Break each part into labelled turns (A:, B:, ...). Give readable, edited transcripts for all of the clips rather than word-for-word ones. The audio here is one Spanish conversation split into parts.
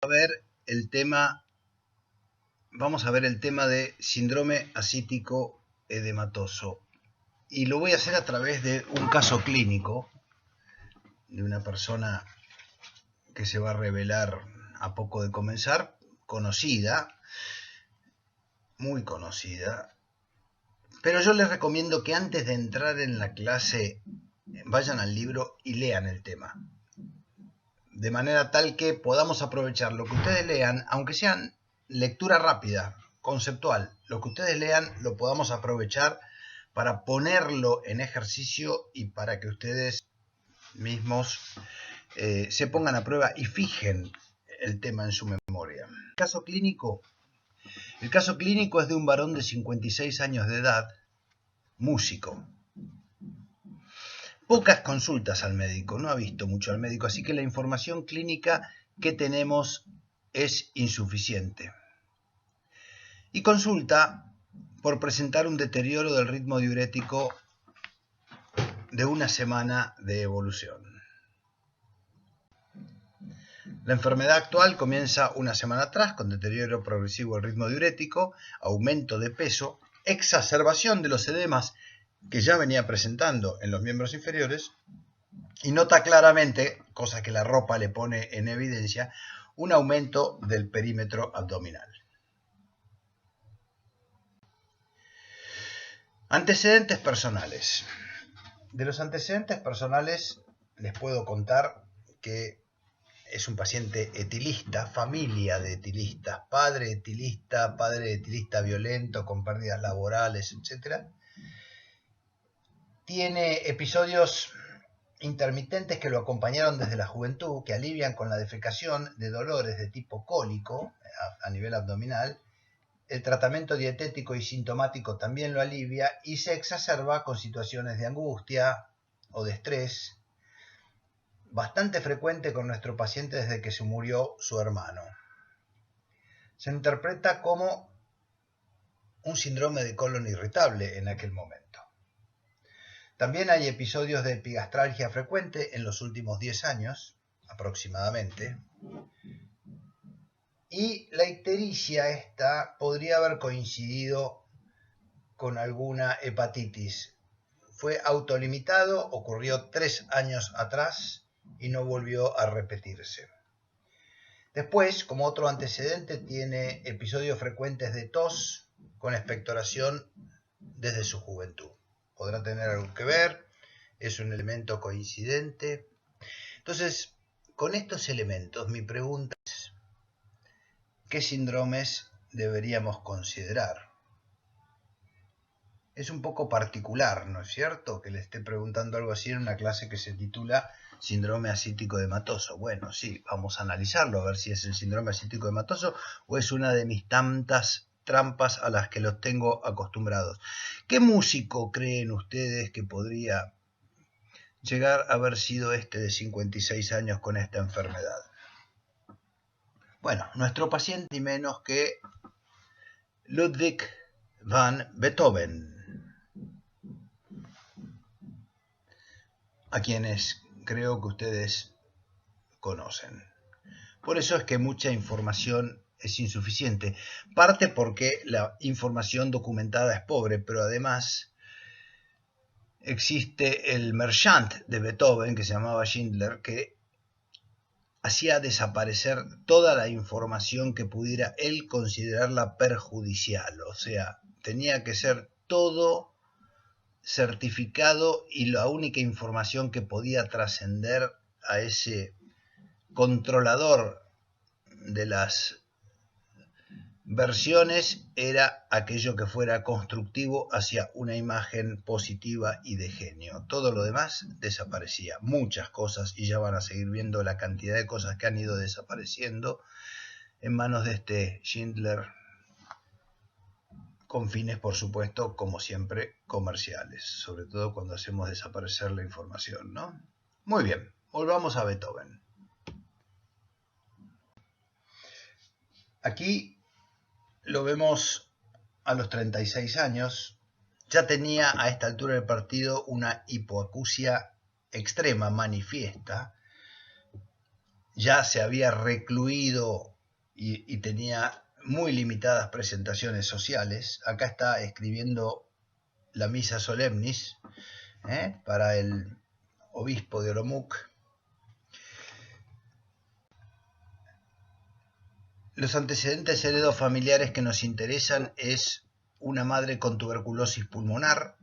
A: Vamos a ver el tema de síndrome ascítico edematoso. Y lo voy a hacer a través de un caso clínico de una persona que se va a revelar a poco de comenzar, conocida, muy conocida. Pero yo les recomiendo que antes de entrar en la clase vayan al libro y lean el tema. De manera tal que podamos aprovechar lo que ustedes lean, aunque sean lectura rápida, conceptual, lo que ustedes lean lo podamos aprovechar para ponerlo en ejercicio y para que ustedes mismos se pongan a prueba y fijen el tema en su memoria. El caso clínico es de un varón de 56 años de edad, músico. Pocas consultas al médico, no ha visto mucho al médico, así que la información clínica que tenemos es insuficiente. Y consulta por presentar un deterioro del ritmo diurético de una semana de evolución. La enfermedad actual comienza una semana atrás con deterioro progresivo del ritmo diurético, aumento de peso, exacerbación de los edemas que ya venía presentando en los miembros inferiores y nota claramente, cosa que la ropa le pone en evidencia, un aumento del perímetro abdominal. Antecedentes personales. De los antecedentes personales les puedo contar que es un paciente etilista, familia de etilistas, padre etilista violento con pérdidas laborales, etc. Tiene episodios intermitentes que lo acompañaron desde la juventud, que alivian con la defecación de dolores de tipo cólico a nivel abdominal. El tratamiento dietético y sintomático también lo alivia y se exacerba con situaciones de angustia o de estrés, bastante frecuente con nuestro paciente desde que se murió su hermano. Se interpreta como un síndrome de colon irritable en aquel momento. También hay episodios de epigastralgia frecuente en los últimos 10 años, aproximadamente. Y la ictericia esta podría haber coincidido con alguna hepatitis. Fue autolimitado, ocurrió 3 años atrás y no volvió a repetirse. Después, como otro antecedente, tiene episodios frecuentes de tos con expectoración desde su juventud. Podrá tener algo que ver, es un elemento coincidente. Entonces, con estos elementos, mi pregunta es, ¿qué síndromes deberíamos considerar? Es un poco particular, ¿no es cierto?, que le esté preguntando algo así en una clase que se titula síndrome ascítico edematoso. Bueno, sí, vamos a analizarlo, a ver si es el síndrome ascítico edematoso o es una de mis tantas trampas a las que los tengo acostumbrados. ¿Qué músico creen ustedes que podría llegar a haber sido este de 56 años con esta enfermedad? Bueno, nuestro paciente ni menos que Ludwig van Beethoven, a quienes creo que ustedes conocen. Por eso es que mucha información es insuficiente. Parte porque la información documentada es pobre, pero además existe el Merchant de Beethoven, que se llamaba Schindler, que hacía desaparecer toda la información que pudiera él considerarla perjudicial. O sea, tenía que ser todo certificado y la única información que podía trascender a ese controlador de las versiones era aquello que fuera constructivo hacia una imagen positiva y de genio. Todo lo demás desaparecía, muchas cosas, y ya van a seguir viendo la cantidad de cosas que han ido desapareciendo en manos de este Schindler, con fines, por supuesto, como siempre, comerciales, sobre todo cuando hacemos desaparecer la información, ¿no? Muy bien, volvamos a Beethoven. Aquí lo vemos a los 36 años, ya tenía a esta altura del partido una hipoacusia extrema, manifiesta, ya se había recluido y tenía muy limitadas presentaciones sociales. Acá está escribiendo la Misa Solemnis para el obispo de Olomouc. Los antecedentes heredofamiliares que nos interesan es una madre con tuberculosis pulmonar,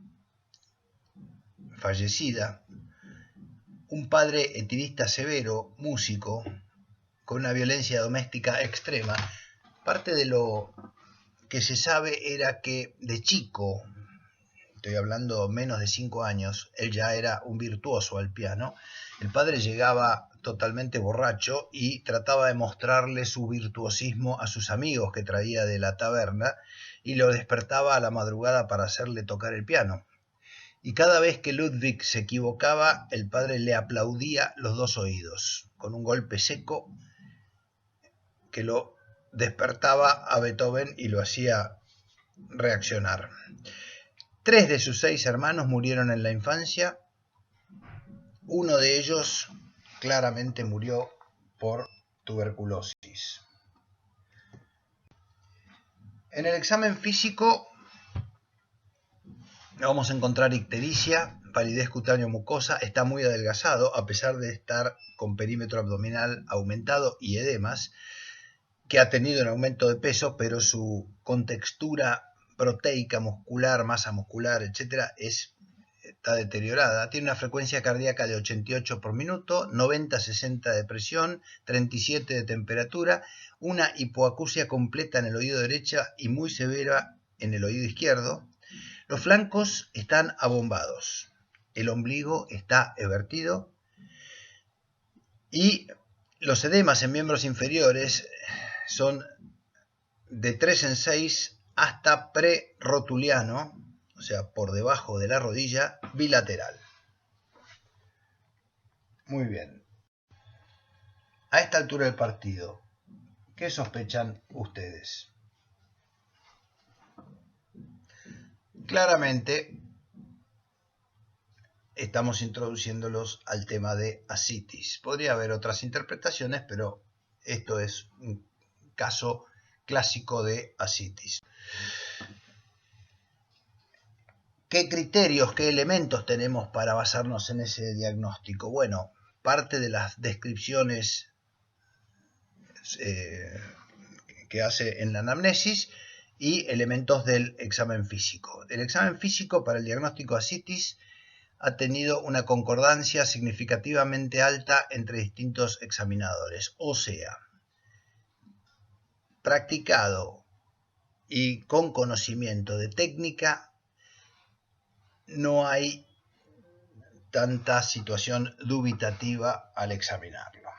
A: fallecida, un padre etirista severo, músico, con una violencia doméstica extrema. Parte de lo que se sabe era que de chico, estoy hablando menos de 5 años, él ya era un virtuoso al piano. El padre llegaba totalmente borracho y trataba de mostrarle su virtuosismo a sus amigos que traía de la taberna y lo despertaba a la madrugada para hacerle tocar el piano. Y cada vez que Ludwig se equivocaba, el padre le aplaudía los 2 oídos, con un golpe seco que lo despertaba a Beethoven y lo hacía reaccionar. 3 de sus 6 hermanos murieron en la infancia. Uno de ellos claramente murió por tuberculosis. En el examen físico vamos a encontrar ictericia, palidez cutáneo mucosa, está muy adelgazado a pesar de estar con perímetro abdominal aumentado y edemas, que ha tenido un aumento de peso, pero su contextura proteica, muscular, masa muscular, etc., está deteriorada. Tiene una frecuencia cardíaca de 88 por minuto, 90-60 de presión, 37 de temperatura, una hipoacusia completa en el oído derecho y muy severa en el oído izquierdo. Los flancos están abombados, el ombligo está evertido y los edemas en miembros inferiores son de 3 en 6 hasta prerotuliano, o sea, por debajo de la rodilla, bilateral. Muy bien. A esta altura del partido, ¿qué sospechan ustedes? Claramente, estamos introduciéndolos al tema de asitis. Podría haber otras interpretaciones, pero esto es un caso clásico de asitis. ¿Qué criterios, qué elementos tenemos para basarnos en ese diagnóstico? Bueno, parte de las descripciones que hace en la anamnesis y elementos del examen físico. El examen físico para el diagnóstico de asitis ha tenido una concordancia significativamente alta entre distintos examinadores, o sea, practicado y con conocimiento de técnica, no hay tanta situación dubitativa al examinarlo.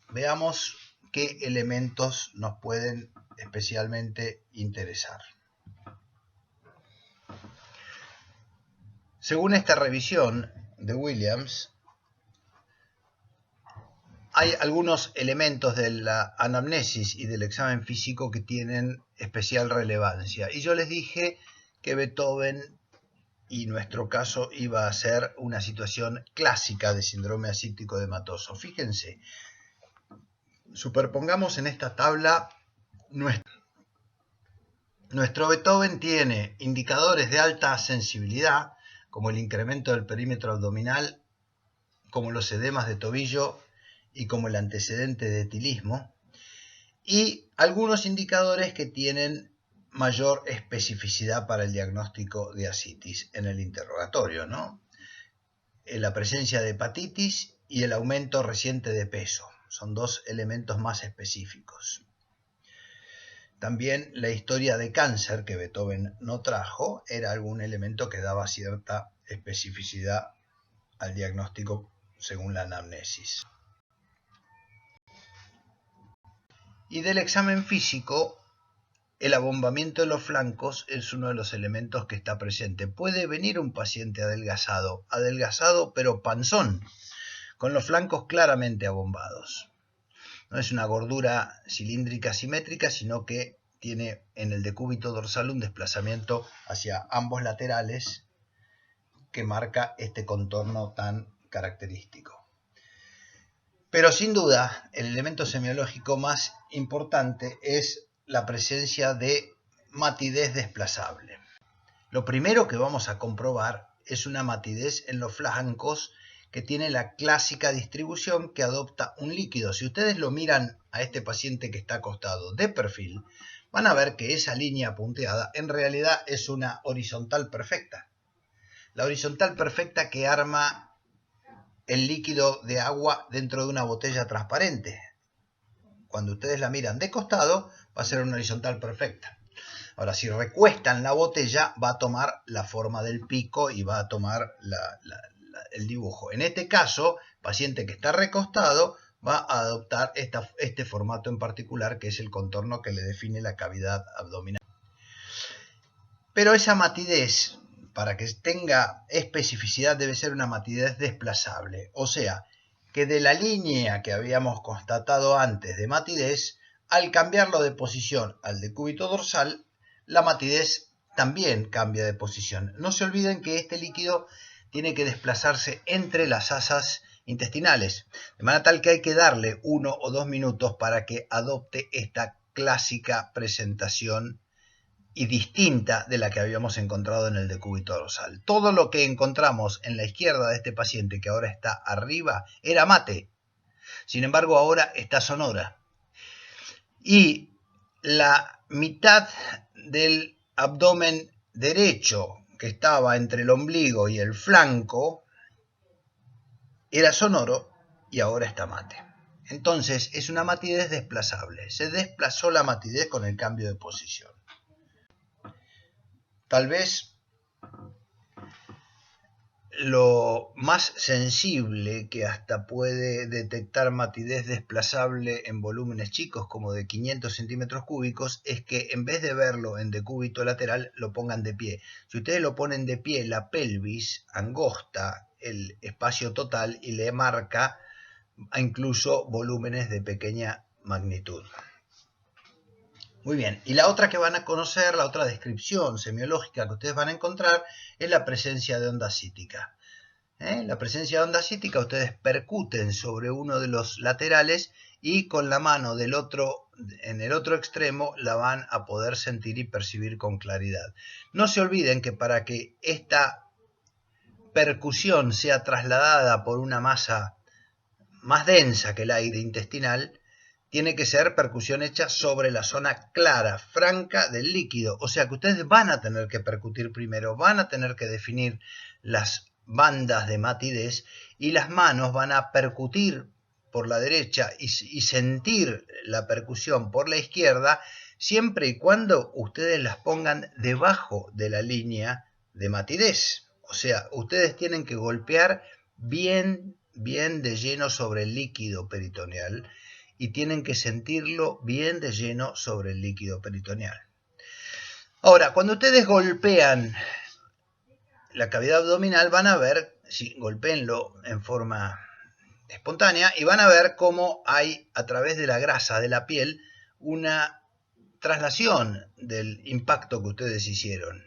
A: Veamos qué elementos nos pueden especialmente interesar. Según esta revisión de Williams, hay algunos elementos de la anamnesis y del examen físico que tienen especial relevancia. Y yo les dije que Beethoven, y nuestro caso, iba a ser una situación clásica de síndrome asíptico edematoso. Fíjense, superpongamos en esta tabla nuestro Beethoven tiene indicadores de alta sensibilidad, como el incremento del perímetro abdominal, como los edemas de tobillo y como el antecedente de etilismo, y algunos indicadores que tienen mayor especificidad para el diagnóstico de asitis en el interrogatorio, ¿no? La presencia de hepatitis y el aumento reciente de peso son 2 elementos más específicos. También la historia de cáncer que Beethoven no trajo era algún elemento que daba cierta especificidad al diagnóstico según la anamnesis. Y del examen físico, el abombamiento de los flancos es uno de los elementos que está presente. Puede venir un paciente adelgazado pero panzón, con los flancos claramente abombados. No es una gordura cilíndrica simétrica, sino que tiene en el decúbito dorsal un desplazamiento hacia ambos laterales que marca este contorno tan característico. Pero sin duda, el elemento semiológico más importante es la presencia de matidez desplazable. Lo primero que vamos a comprobar es una matidez en los flancos que tiene la clásica distribución que adopta un líquido. Si ustedes lo miran a este paciente que está acostado de perfil, van a ver que esa línea punteada en realidad es una horizontal perfecta. La horizontal perfecta que arma el líquido de agua dentro de una botella transparente. Cuando ustedes la miran de costado, va a ser una horizontal perfecta. Ahora, si recuestan la botella, va a tomar la forma del pico y va a tomar el dibujo. En este caso, paciente que está recostado va a adoptar este formato en particular, que es el contorno que le define la cavidad abdominal. Pero esa matidez, para que tenga especificidad, debe ser una matidez desplazable. O sea, que de la línea que habíamos constatado antes de matidez, al cambiarlo de posición al decúbito dorsal, la matidez también cambia de posición. No se olviden que este líquido tiene que desplazarse entre las asas intestinales, de manera tal que hay que darle 1 o 2 minutos para que adopte esta clásica presentación y distinta de la que habíamos encontrado en el decúbito dorsal. Todo lo que encontramos en la izquierda de este paciente, que ahora está arriba, era mate. Sin embargo, ahora está sonora. Y la mitad del abdomen derecho, que estaba entre el ombligo y el flanco, era sonoro y ahora está mate. Entonces es una matidez desplazable. Se desplazó la matidez con el cambio de posición. Tal vez lo más sensible que hasta puede detectar matidez desplazable en volúmenes chicos como de 500 centímetros cúbicos es que en vez de verlo en decúbito lateral lo pongan de pie. Si ustedes lo ponen de pie, la pelvis angosta el espacio total y le marca incluso volúmenes de pequeña magnitud. Muy bien, y la otra que van a conocer, la otra descripción semiológica que ustedes van a encontrar es la presencia de onda cítica. La presencia de onda cítica, ustedes percuten sobre uno de los laterales y con la mano en el otro extremo la van a poder sentir y percibir con claridad. No se olviden que para que esta percusión sea trasladada por una masa más densa que el aire intestinal, tiene que ser percusión hecha sobre la zona clara, franca del líquido. O sea que ustedes van a tener que percutir primero, van a tener que definir las bandas de matidez y las manos van a percutir por la derecha y sentir la percusión por la izquierda, siempre y cuando ustedes las pongan debajo de la línea de matidez. O sea, ustedes tienen que golpear bien de lleno sobre el líquido peritoneal y tienen que sentirlo bien de lleno sobre el líquido peritoneal. Ahora, cuando ustedes golpean la cavidad abdominal, van a ver, golpéenlo en forma espontánea, y van a ver cómo hay a través de la grasa de la piel una traslación del impacto que ustedes hicieron.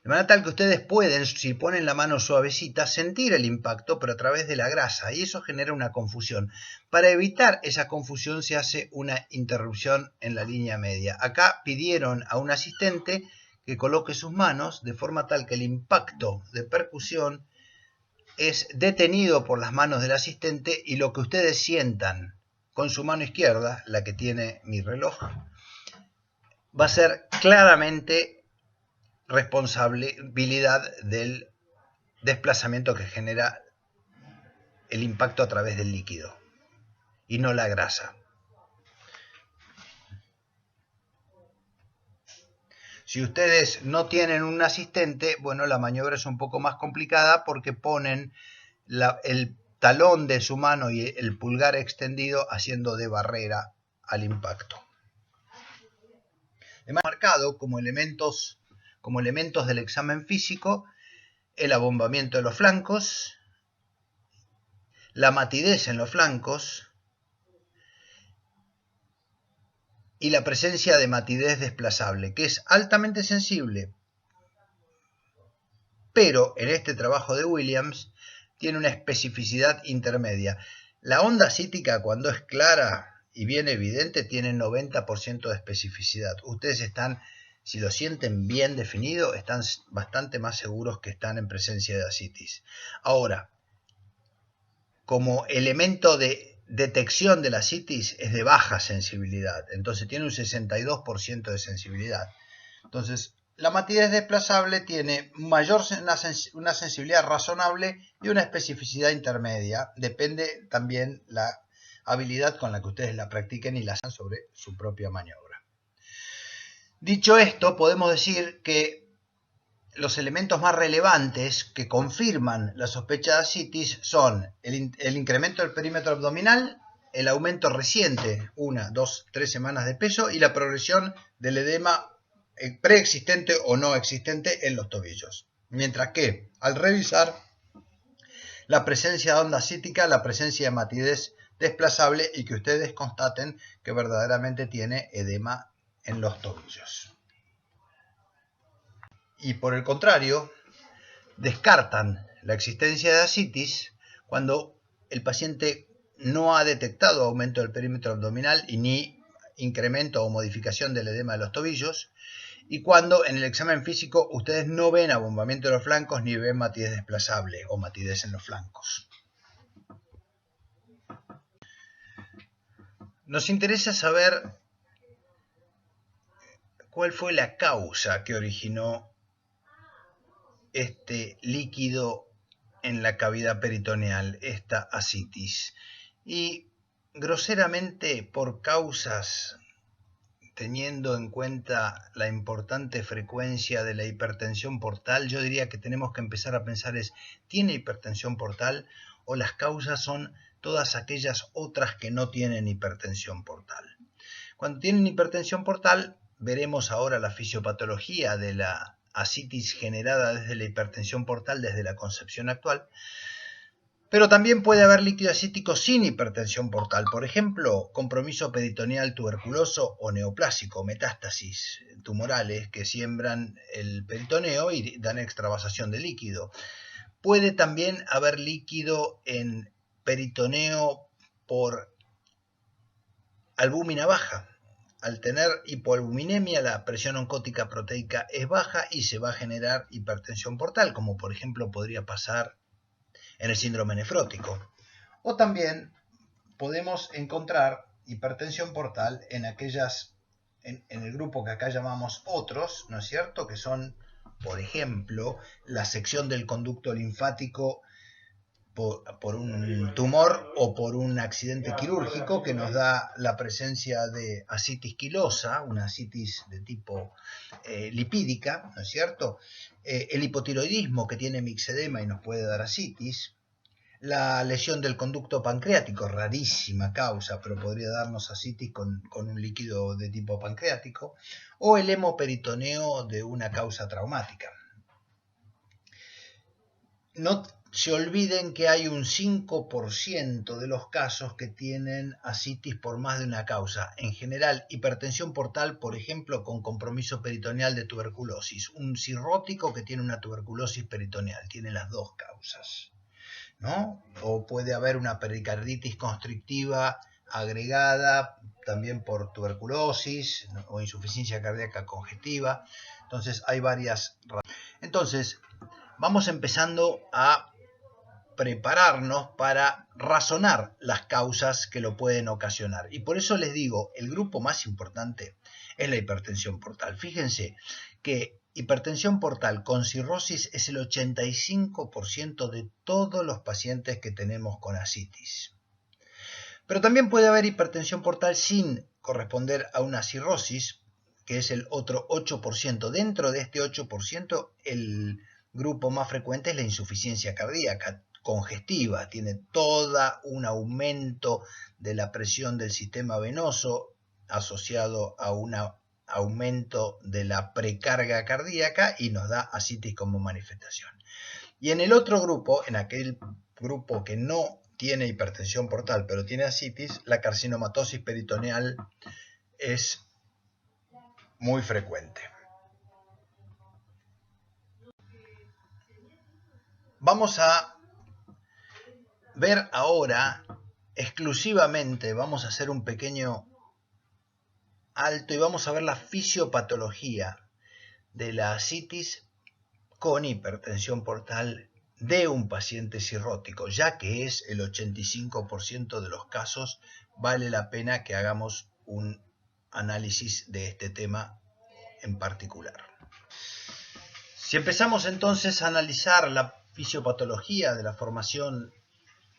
A: De manera tal que ustedes pueden, si ponen la mano suavecita, sentir el impacto, pero a través de la grasa, y eso genera una confusión. Para evitar esa confusión se hace una interrupción en la línea media. Acá pidieron a un asistente que coloque sus manos de forma tal que el impacto de percusión es detenido por las manos del asistente y lo que ustedes sientan con su mano izquierda, la que tiene mi reloj, va a ser claramente responsabilidad del desplazamiento que genera el impacto a través del líquido y no la grasa. Si ustedes no tienen un asistente, bueno, la maniobra es un poco más complicada porque ponen el talón de su mano y el pulgar extendido haciendo de barrera al impacto. Hemos marcado como elementos del examen físico el abombamiento de los flancos, la matidez en los flancos y la presencia de matidez desplazable, que es altamente sensible, pero en este trabajo de Williams tiene una especificidad intermedia. La onda asítica, cuando es clara y bien evidente, tiene 90% de especificidad. Ustedes están, si lo sienten bien definido, están bastante más seguros que están en presencia de asitis. Ahora, como elemento de detección de la asitis es de baja sensibilidad, entonces tiene un 62% de sensibilidad. Entonces, la matidez desplazable tiene una sensibilidad razonable y una especificidad intermedia. Depende también la habilidad con la que ustedes la practiquen y la hagan sobre su propia maniobra. Dicho esto, podemos decir que los elementos más relevantes que confirman la sospecha de asitis son el incremento del perímetro abdominal, el aumento reciente, 1, 2, 3 semanas de peso y la progresión del edema preexistente o no existente en los tobillos. Mientras que al revisar la presencia de onda asítica, la presencia de matidez desplazable y que ustedes constaten que verdaderamente tiene edema en los tobillos. Y por el contrario, descartan la existencia de asitis cuando el paciente no ha detectado aumento del perímetro abdominal y ni incremento o modificación del edema de los tobillos, y cuando en el examen físico ustedes no ven abombamiento de los flancos ni ven matidez desplazable o matidez en los flancos. Nos interesa saber cuál fue la causa que originó este líquido en la cavidad peritoneal, esta asitis. Y groseramente, por causas, teniendo en cuenta la importante frecuencia de la hipertensión portal, yo diría que tenemos que empezar a pensar ¿tiene hipertensión portal? O las causas son todas aquellas otras que no tienen hipertensión portal. Cuando tienen hipertensión portal, veremos ahora la fisiopatología de la asitis generada desde la hipertensión portal desde la concepción actual. Pero también puede haber líquido asítico sin hipertensión portal, por ejemplo, compromiso peritoneal tuberculoso o neoplásico, metástasis tumorales que siembran el peritoneo y dan extravasación de líquido. Puede también haber líquido en peritoneo por albúmina baja. Al tener hipoalbuminemia, la presión oncótica proteica es baja y se va a generar hipertensión portal, como por ejemplo podría pasar en el síndrome nefrótico. O también podemos encontrar hipertensión portal en el grupo que acá llamamos otros, ¿no es cierto? Que son, por ejemplo, la sección del conducto linfático por un tumor o por un accidente quirúrgico que nos da la presencia de asitis quilosa, una asitis de tipo lipídica, ¿no es cierto? El hipotiroidismo que tiene mixedema y nos puede dar asitis. La lesión del conducto pancreático, rarísima causa, pero podría darnos asitis con un líquido de tipo pancreático, o el hemoperitoneo de una causa traumática. No se olviden que hay un 5% de los casos que tienen asitis por más de una causa. En general, hipertensión portal, por ejemplo, con compromiso peritoneal de tuberculosis. Un cirrótico que tiene una tuberculosis peritoneal, tiene las dos causas, ¿no? O puede haber una pericarditis constrictiva agregada también por tuberculosis, ¿no? O insuficiencia cardíaca congestiva. Entonces hay varias razones. Entonces vamos empezando a prepararnos para razonar las causas que lo pueden ocasionar. Y por eso les digo, el grupo más importante es la hipertensión portal. Fíjense que hipertensión portal con cirrosis es el 85% de todos los pacientes que tenemos con asitis. Pero también puede haber hipertensión portal sin corresponder a una cirrosis, que es el otro 8%. Dentro de este 8%, el grupo más frecuente es la insuficiencia cardíaca congestiva. Tiene todo un aumento de la presión del sistema venoso asociado a un aumento de la precarga cardíaca y nos da asitis como manifestación. Y en el otro grupo, en aquel grupo que no tiene hipertensión portal pero tiene asitis, la carcinomatosis peritoneal es muy frecuente. Vamos a ver ahora exclusivamente vamos a hacer un pequeño alto y vamos a ver la fisiopatología de la ascitis con hipertensión portal de un paciente cirrótico, ya que es el 85% de los casos. Vale la pena que hagamos un análisis de este tema en particular. Si empezamos entonces a analizar la fisiopatología de la formación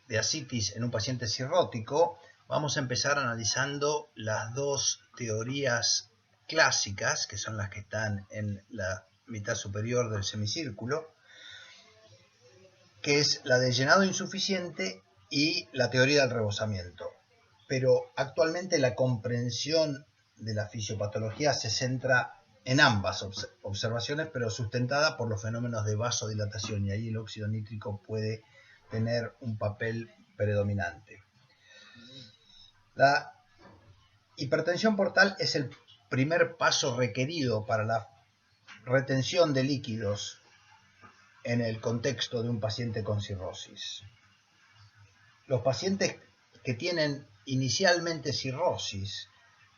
A: de ascitis en un paciente cirrótico, vamos a empezar analizando las dos teorías clásicas, que son las que están en la mitad superior del semicírculo, que es la de llenado insuficiente y la teoría del rebosamiento. Pero actualmente la comprensión de la fisiopatología se centra en ambas observaciones, pero sustentada por los fenómenos de vasodilatación, y ahí el óxido nítrico puede tener un papel predominante. La hipertensión portal es el primer paso requerido para la retención de líquidos en el contexto de un paciente con cirrosis. Los pacientes que tienen inicialmente cirrosis,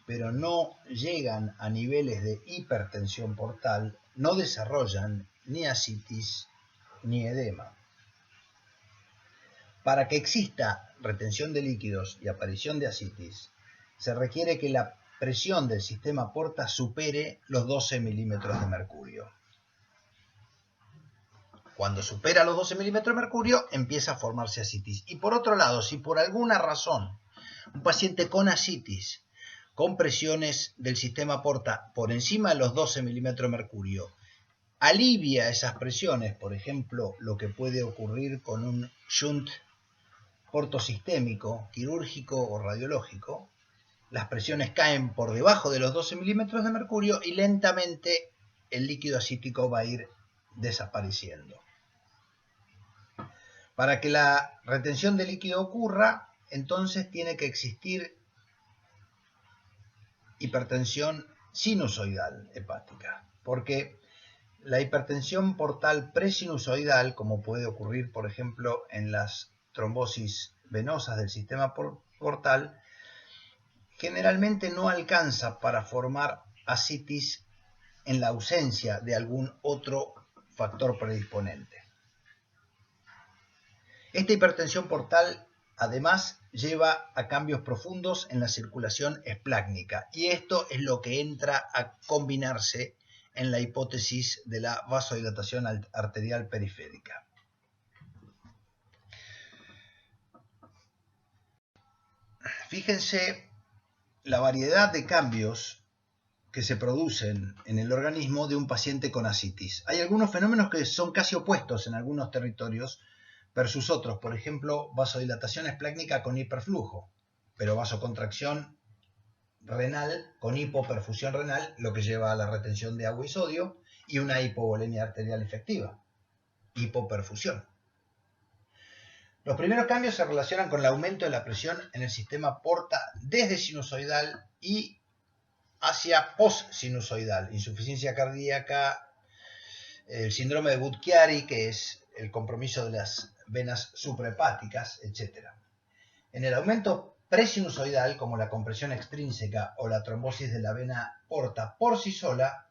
A: pero no llegan a niveles de hipertensión portal, no desarrollan ni ascitis ni edema. Para que exista retención de líquidos y aparición de ascitis, se requiere que la presión del sistema porta supere los 12 milímetros de mercurio. Cuando supera los 12 milímetros de mercurio, empieza a formarse ascitis. Y por otro lado, si por alguna razón un paciente con ascitis, con presiones del sistema porta por encima de los 12 milímetros de mercurio, alivia esas presiones, por ejemplo, lo que puede ocurrir con un shunt portosistémico, quirúrgico o radiológico, las presiones caen por debajo de los 12 milímetros de mercurio y lentamente el líquido ascítico va a ir desapareciendo. Para que la retención de líquido ocurra, entonces tiene que existir hipertensión sinusoidal hepática, porque la hipertensión portal presinusoidal, como puede ocurrir por ejemplo en las trombosis venosas del sistema portal, generalmente no alcanza para formar ascitis en la ausencia de algún otro factor predisponente. Esta hipertensión portal además lleva a cambios profundos en la circulación esplácnica, y esto es lo que entra a combinarse en la hipótesis de la vasodilatación arterial periférica. Fíjense la variedad de cambios que se producen en el organismo de un paciente con ascitis. Hay algunos fenómenos que son casi opuestos en algunos territorios versus otros, por ejemplo, vasodilatación esplácnica con hiperflujo, pero vasocontracción renal con hipoperfusión renal, lo que lleva a la retención de agua y sodio, y una hipovolemia arterial efectiva, hipoperfusión. Los primeros cambios se relacionan con el aumento de la presión en el sistema porta desde sinusoidal y hacia postsinusoidal, insuficiencia cardíaca, el síndrome de Budd-Chiari, que es el compromiso de las venas suprahepáticas, etc. En el aumento presinusoidal, como la compresión extrínseca o la trombosis de la vena porta por sí sola,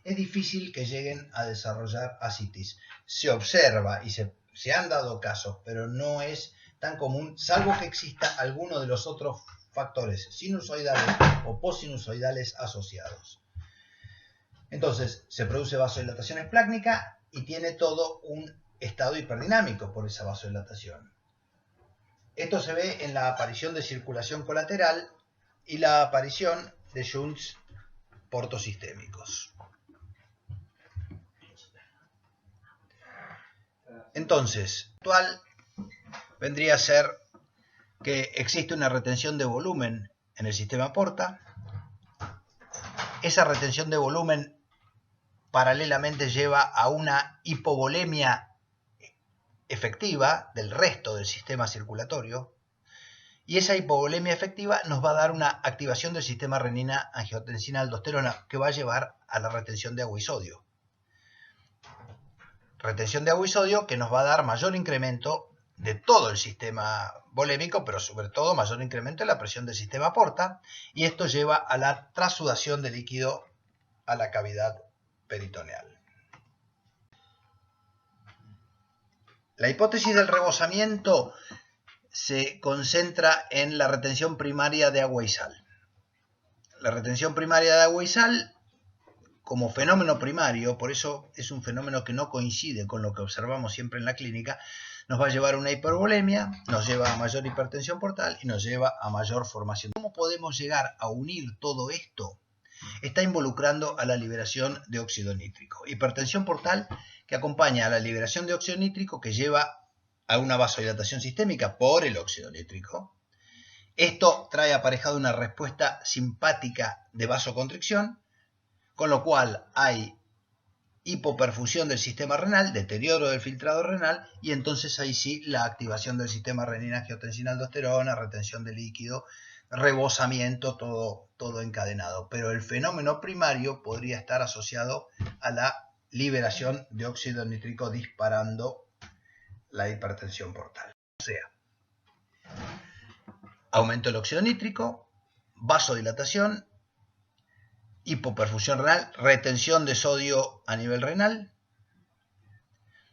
A: es difícil que lleguen a desarrollar ascitis. Se observa y se han dado casos, pero no es tan común, salvo que exista alguno de los otros factores sinusoidales o postsinusoidales asociados. Entonces, se produce vasodilatación esplácnica y tiene todo un estado hiperdinámico por esa vasodilatación. Esto se ve en la aparición de circulación colateral y la aparición de shunts portosistémicos. Entonces, actual vendría a ser que existe una retención de volumen en el sistema porta. Esa retención de volumen paralelamente lleva a una hipovolemia efectiva del resto del sistema circulatorio, y esa hipovolemia efectiva nos va a dar una activación del sistema renina-angiotensina-aldosterona que va a llevar a la retención de agua y sodio. Retención de agua y sodio que nos va a dar mayor incremento de todo el sistema volémico, pero sobre todo mayor incremento en la presión del sistema porta, y esto lleva a la trasudación de líquido a la cavidad peritoneal. La hipótesis del rebosamiento se concentra en la retención primaria de agua y sal. La retención primaria de agua y sal, como fenómeno primario, por eso es un fenómeno que no coincide con lo que observamos siempre en la clínica, nos va a llevar a una hipervolemia, nos lleva a mayor hipertensión portal y nos lleva a mayor formación. ¿Cómo podemos llegar a unir todo esto? Está involucrando a la liberación de óxido nítrico. Hipertensión portal que acompaña a la liberación de óxido nítrico que lleva a una vasodilatación sistémica por el óxido nítrico. Esto trae aparejado una respuesta simpática de vasoconstricción, con lo cual hay hipoperfusión del sistema renal, deterioro del filtrado renal, y entonces ahí sí la activación del sistema renina-angiotensina-aldosterona, retención de líquido, rebosamiento, todo encadenado. Pero el fenómeno primario podría estar asociado a la liberación de óxido nítrico disparando la hipertensión portal. O sea, aumento del óxido nítrico, vasodilatación, hipoperfusión renal, retención de sodio a nivel renal,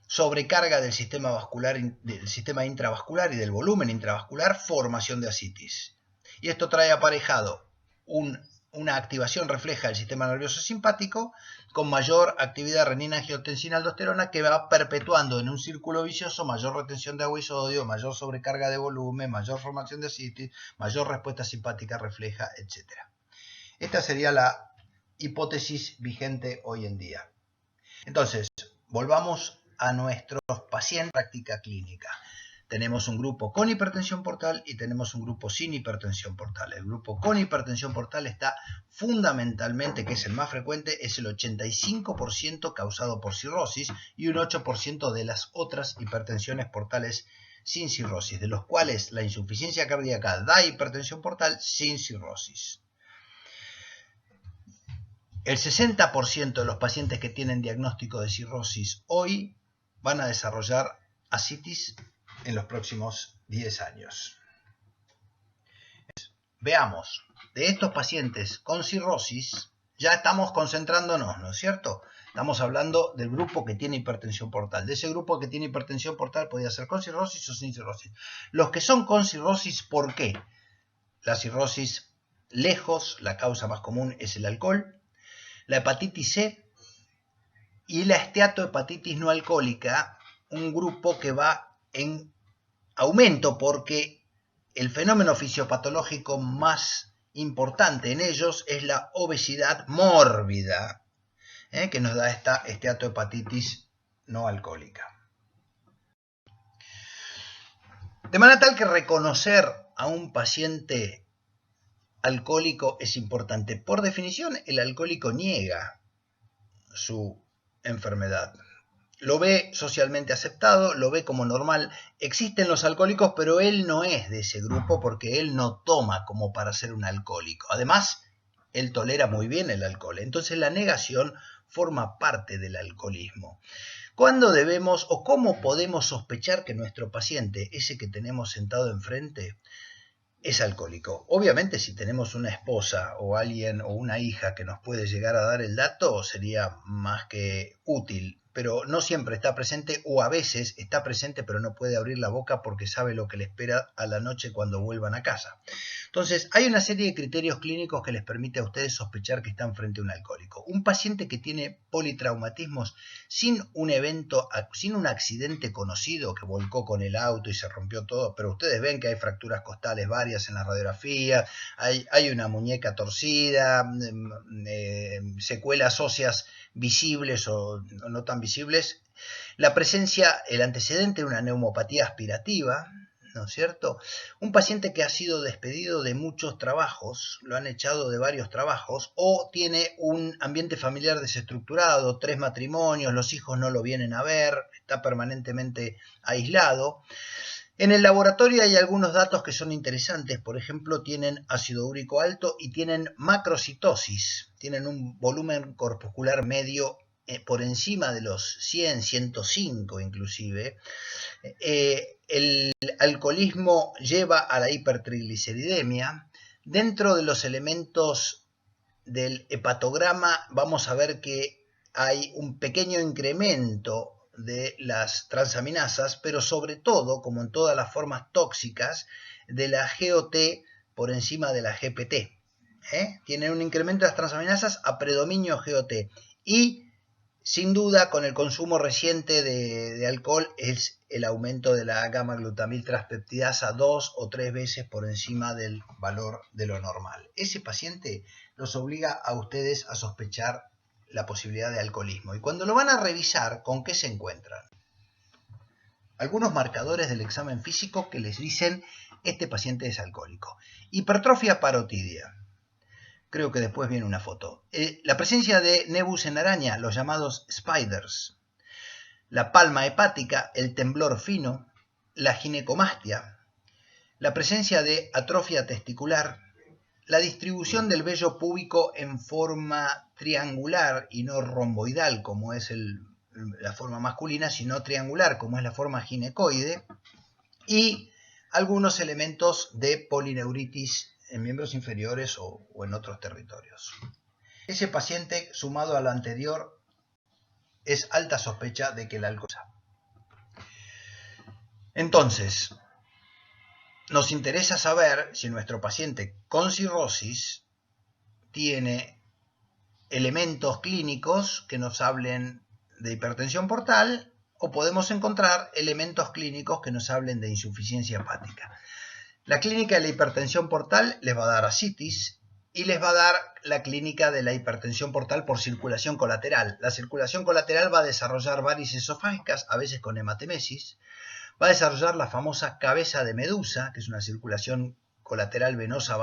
A: sobrecarga del sistema vascular, del sistema intravascular y del volumen intravascular, formación de ascitis. Y esto trae aparejado una activación refleja del sistema nervioso simpático con mayor actividad renina-angiotensina-aldosterona que va perpetuando en un círculo vicioso mayor retención de agua y sodio, mayor sobrecarga de volumen, mayor formación de ascitis, mayor respuesta simpática refleja, etc. Esta sería la hipótesis vigente hoy en día. Entonces, volvamos a nuestros pacientes en práctica clínica. Tenemos un grupo con hipertensión portal y tenemos un grupo sin hipertensión portal. El grupo con hipertensión portal está fundamentalmente, que es el más frecuente, es el 85% causado por cirrosis y un 8% de las otras hipertensiones portales sin cirrosis, de los cuales la insuficiencia cardíaca da hipertensión portal sin cirrosis. El 60% de los pacientes que tienen diagnóstico de cirrosis hoy van a desarrollar ascitis en los próximos 10 años. Veamos, de estos pacientes con cirrosis ya estamos concentrándonos, ¿no es cierto? Estamos hablando del grupo que tiene hipertensión portal. De ese grupo que tiene hipertensión portal podría ser con cirrosis o sin cirrosis. Los que son con cirrosis, ¿por qué? La cirrosis, lejos, la causa más común es el alcohol, la hepatitis C y la esteatohepatitis no alcohólica, un grupo que va en aumento porque el fenómeno fisiopatológico más importante en ellos es la obesidad mórbida, que nos da esta esteatohepatitis no alcohólica. De manera tal que reconocer a un paciente alcohólico es importante. Por definición, el alcohólico niega su enfermedad. Lo ve socialmente aceptado, lo ve como normal. Existen los alcohólicos, pero él no es de ese grupo porque él no toma como para ser un alcohólico. Además, él tolera muy bien el alcohol. Entonces la negación forma parte del alcoholismo. ¿Cuándo debemos o cómo podemos sospechar que nuestro paciente, ese que tenemos sentado enfrente, es alcohólico? Obviamente, si tenemos una esposa o alguien o una hija que nos puede llegar a dar el dato, sería más que útil, pero no siempre está presente, o a veces está presente pero no puede abrir la boca porque sabe lo que le espera a la noche cuando vuelvan a casa. Entonces, hay una serie de criterios clínicos que les permite a ustedes sospechar que están frente a un alcohólico. Un paciente que tiene politraumatismos sin un evento, sin un accidente conocido, que volcó con el auto y se rompió todo, pero ustedes ven que hay fracturas costales varias en la radiografía, hay una muñeca torcida, secuelas óseas visibles o no tan visibles, la presencia, el antecedente de una neumopatía aspirativa, ¿no es cierto? Un paciente que ha sido despedido de muchos trabajos, lo han echado de varios trabajos, o tiene un ambiente familiar desestructurado, 3 matrimonios, los hijos no lo vienen a ver, está permanentemente aislado. En el laboratorio hay algunos datos que son interesantes, por ejemplo, tienen ácido úrico alto y tienen macrocitosis, tienen un volumen corpuscular medio por encima de los 100, 105 inclusive, el alcoholismo lleva a la hipertrigliceridemia. Dentro de los elementos del hepatograma vamos a ver que hay un pequeño incremento de las transaminasas, pero sobre todo, como en todas las formas tóxicas, de la GOT por encima de la GPT. Tienen un incremento de las transaminasas a predominio GOT. Y sin duda, con el consumo reciente de alcohol, es el aumento de la gamma-glutamil transpeptidasa 2 o 3 veces por encima del valor de lo normal. Ese paciente los obliga a ustedes a sospechar la posibilidad de alcoholismo. Y cuando lo van a revisar, ¿con qué se encuentran? Algunos marcadores del examen físico que les dicen, este paciente es alcohólico. Hipertrofia parotidia. Creo que después viene una foto. La presencia de nevus en araña, los llamados spiders. La palma hepática, el temblor fino. La ginecomastia. La presencia de atrofia testicular. La distribución del vello púbico en forma triangular y no romboidal, como es la forma masculina, sino triangular, como es la forma ginecoide. Y algunos elementos de polineuritis en miembros inferiores o en otros territorios. Ese paciente, sumado a lo anterior, es alta sospecha de que el alcohol. Entonces, nos interesa saber si nuestro paciente con cirrosis tiene elementos clínicos que nos hablen de hipertensión portal, o podemos encontrar elementos clínicos que nos hablen de insuficiencia hepática. La clínica de la hipertensión portal les va a dar ascitis y les va a dar la clínica de la hipertensión portal por circulación colateral. La circulación colateral va a desarrollar varices esofágicas, a veces con hematemesis. Va a desarrollar la famosa cabeza de medusa, que es una circulación colateral venosa,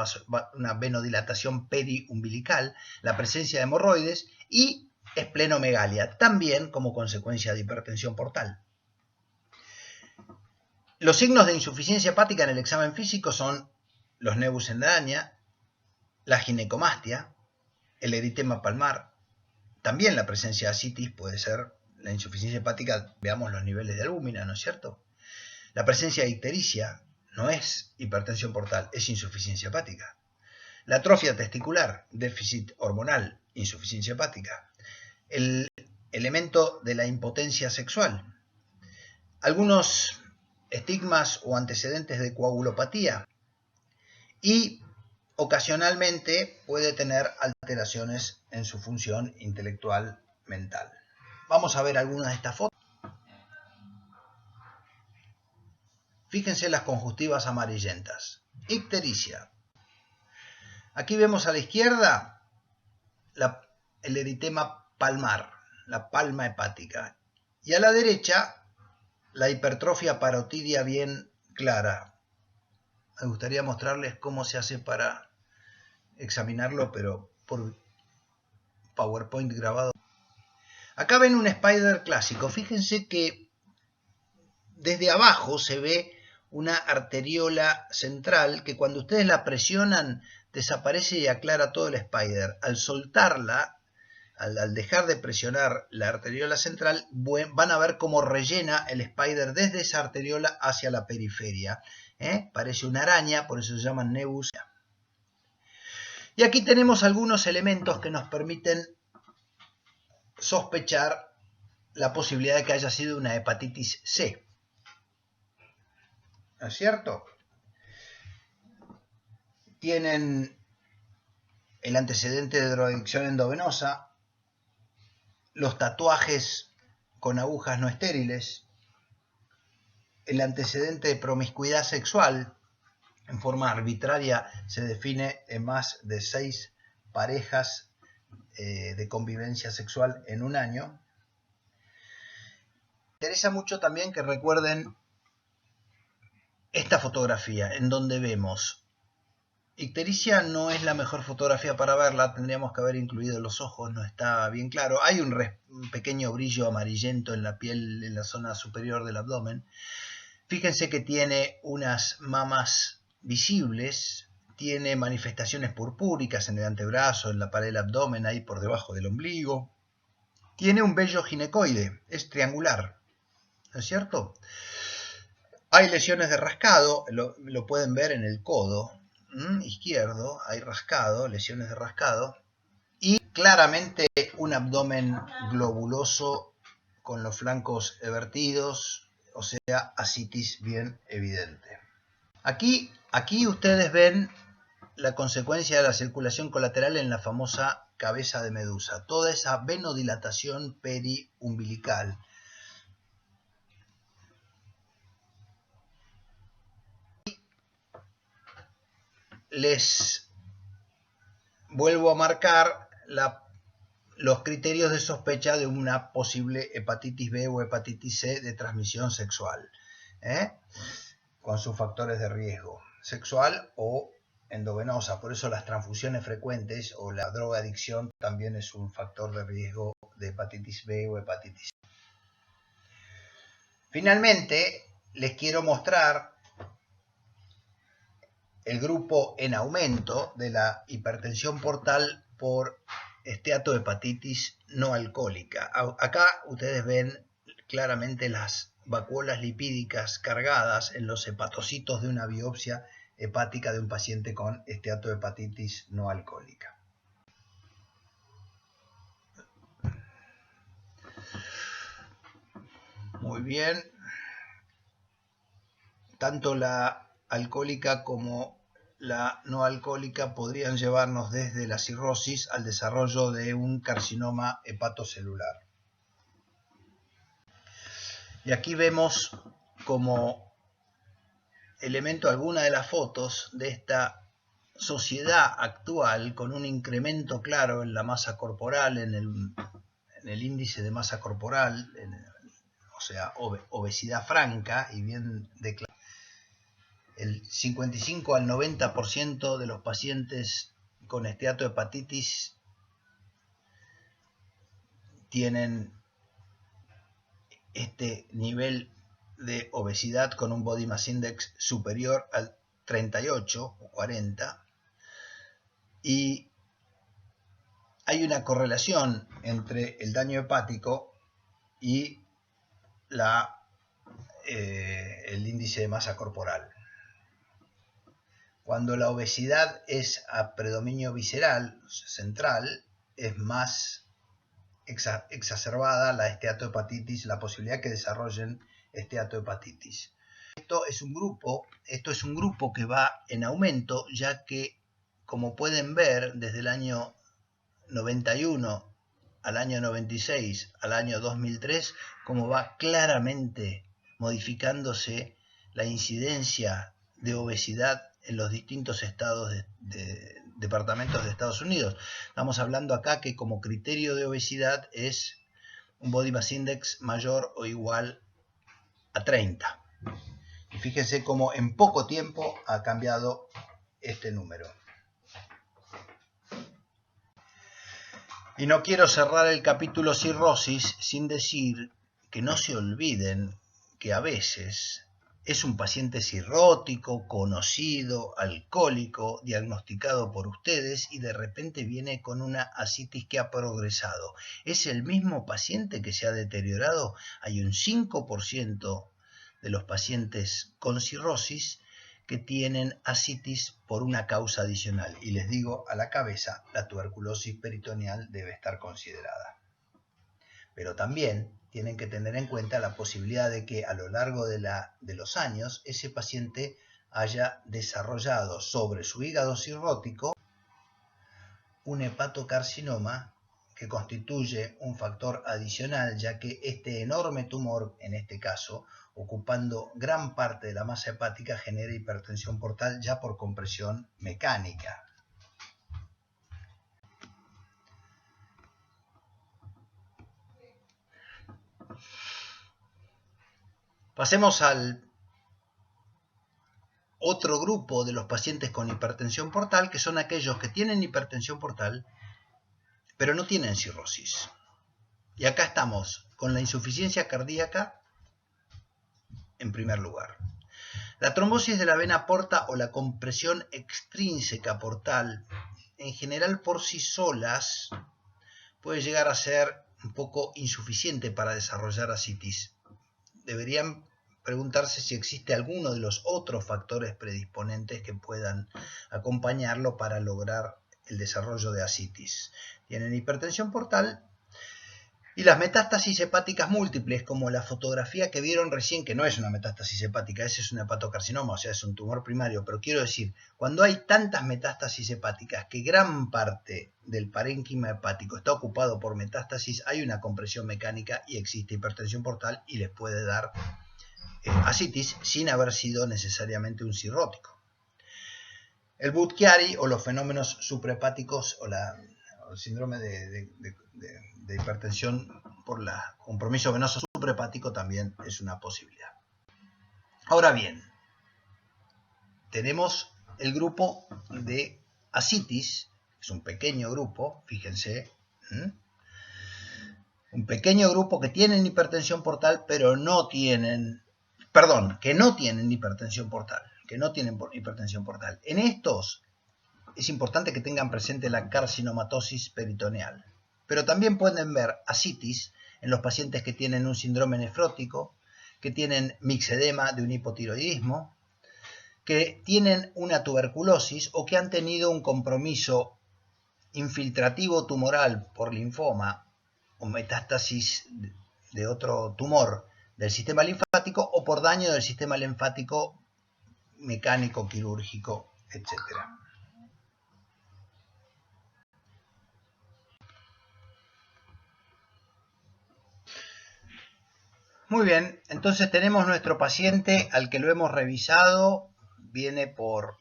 A: una venodilatación periumbilical, la presencia de hemorroides y esplenomegalia, también como consecuencia de hipertensión portal. Los signos de insuficiencia hepática en el examen físico son los nevus en araña, la ginecomastia, el eritema palmar, también la presencia de ascitis puede ser la insuficiencia hepática, veamos los niveles de albúmina, ¿no es cierto? La presencia de ictericia no es hipertensión portal, es insuficiencia hepática. La atrofia testicular, déficit hormonal, insuficiencia hepática. El elemento de la impotencia sexual. Algunos estigmas o antecedentes de coagulopatía. Y ocasionalmente puede tener alteraciones en su función intelectual mental. Vamos a ver algunas de estas fotos. Fíjense las conjuntivas amarillentas. Ictericia. Aquí vemos a la izquierda el eritema palmar, la palma hepática. Y a la derecha, la hipertrofia parotidia bien clara. Me gustaría mostrarles cómo se hace para examinarlo, pero por PowerPoint grabado. Acá ven un spider clásico. Fíjense que desde abajo se ve una arteriola central que cuando ustedes la presionan desaparece y aclara todo el spider. Al soltarla, al dejar de presionar la arteriola central, van a ver cómo rellena el spider desde esa arteriola hacia la periferia. Parece una araña, por eso se llaman nevus. Y aquí tenemos algunos elementos que nos permiten sospechar la posibilidad de que haya sido una hepatitis C. ¿No es cierto? Tienen el antecedente de drogadicción endovenosa, los tatuajes con agujas no estériles, el antecedente de promiscuidad sexual, en forma arbitraria se define en más de 6 parejas de convivencia sexual en un año. Me interesa mucho también que recuerden esta fotografía en donde vemos ictericia. No es la mejor fotografía para verla, tendríamos que haber incluido los ojos, no está bien claro. Hay un pequeño brillo amarillento en la piel, en la zona superior del abdomen. Fíjense que tiene unas mamas visibles, tiene manifestaciones purpúricas en el antebrazo, en la pared del abdomen, ahí por debajo del ombligo. tiene un vello ginecoide, es triangular, ¿no es cierto? Hay lesiones de rascado, lo pueden ver en el codo izquierdo, hay rascado, lesiones de rascado, y claramente un abdomen globuloso con los flancos evertidos, o sea, ascitis bien evidente. Aquí ustedes ven la consecuencia de la circulación colateral en la famosa cabeza de medusa, toda esa venodilatación periumbilical. Les vuelvo a marcar los criterios de sospecha de una posible hepatitis B o hepatitis C de transmisión sexual, con sus factores de riesgo sexual o endovenosa. Por eso las transfusiones frecuentes o la drogadicción también es un factor de riesgo de hepatitis B o hepatitis C. Finalmente, les quiero mostrar el grupo en aumento de la hipertensión portal por esteatohepatitis no alcohólica. Acá ustedes ven claramente las vacuolas lipídicas cargadas en los hepatocitos de una biopsia hepática de un paciente con esteatohepatitis no alcohólica. Muy bien. Tanto la alcohólica como la no alcohólica podrían llevarnos desde la cirrosis al desarrollo de un carcinoma hepatocelular. Y aquí vemos como elemento alguna de las fotos de esta sociedad actual con un incremento claro en la masa corporal, en el índice de masa corporal, o sea, obesidad franca y bien declarada. El 55 al 90% de los pacientes con esteatohepatitis tienen este nivel de obesidad con un body mass index superior al 38 o 40, y hay una correlación entre el daño hepático y el índice de masa corporal. Cuando la obesidad es a predominio visceral, central, es más exacerbada la esteatohepatitis, la posibilidad que desarrollen esteatohepatitis. Esto es un grupo que va en aumento, ya que, como pueden ver, desde el año 91 al año 96 al año 2003, como va claramente modificándose la incidencia de obesidad en los distintos estados departamentos de Estados Unidos. Estamos hablando acá que como criterio de obesidad es un body mass index mayor o igual a 30. Y fíjense cómo en poco tiempo ha cambiado este número. Y no quiero cerrar el capítulo cirrosis sin decir que no se olviden que a veces es un paciente cirrótico, conocido, alcohólico, diagnosticado por ustedes y de repente viene con una ascitis que ha progresado. ¿Es el mismo paciente que se ha deteriorado? Hay un 5% de los pacientes con cirrosis que tienen ascitis por una causa adicional. Y les digo, a la cabeza, la tuberculosis peritoneal debe estar considerada. Pero también tienen que tener en cuenta la posibilidad de que a lo largo de los años ese paciente haya desarrollado sobre su hígado cirrótico un hepatocarcinoma que constituye un factor adicional, ya que este enorme tumor, en este caso, ocupando gran parte de la masa hepática, genera hipertensión portal ya por compresión mecánica. Pasemos al otro grupo de los pacientes con hipertensión portal, que son aquellos que tienen hipertensión portal, pero no tienen cirrosis. Y acá estamos con la insuficiencia cardíaca en primer lugar. La trombosis de la vena porta o la compresión extrínseca portal, en general por sí solas, puede llegar a ser un poco insuficiente para desarrollar ascitis. Deberían preguntarse si existe alguno de los otros factores predisponentes que puedan acompañarlo para lograr el desarrollo de ascitis. Tienen hipertensión portal y las metástasis hepáticas múltiples, como la fotografía que vieron recién, que no es una metástasis hepática, ese es un hepatocarcinoma, o sea, es un tumor primario, pero quiero decir, cuando hay tantas metástasis hepáticas que gran parte del parénquima hepático está ocupado por metástasis, hay una compresión mecánica y existe hipertensión portal y les puede dar ascitis sin haber sido necesariamente un cirrótico. El Budd-Chiari o los fenómenos suprahepáticos o el síndrome de hipertensión por compromiso venoso suprahepático también es una posibilidad. Ahora bien, tenemos el grupo de ascitis, es un pequeño grupo, fíjense, un pequeño grupo que tienen hipertensión portal, pero que no tienen hipertensión portal. En estos es importante que tengan presente la carcinomatosis peritoneal, pero también pueden ver ascitis en los pacientes que tienen un síndrome nefrótico, que tienen mixedema de un hipotiroidismo, que tienen una tuberculosis o que han tenido un compromiso infiltrativo tumoral por linfoma o metástasis de otro tumor del sistema linfático o por daño del sistema linfático mecánico, quirúrgico, etc. Muy bien, entonces tenemos nuestro paciente al que lo hemos revisado, viene por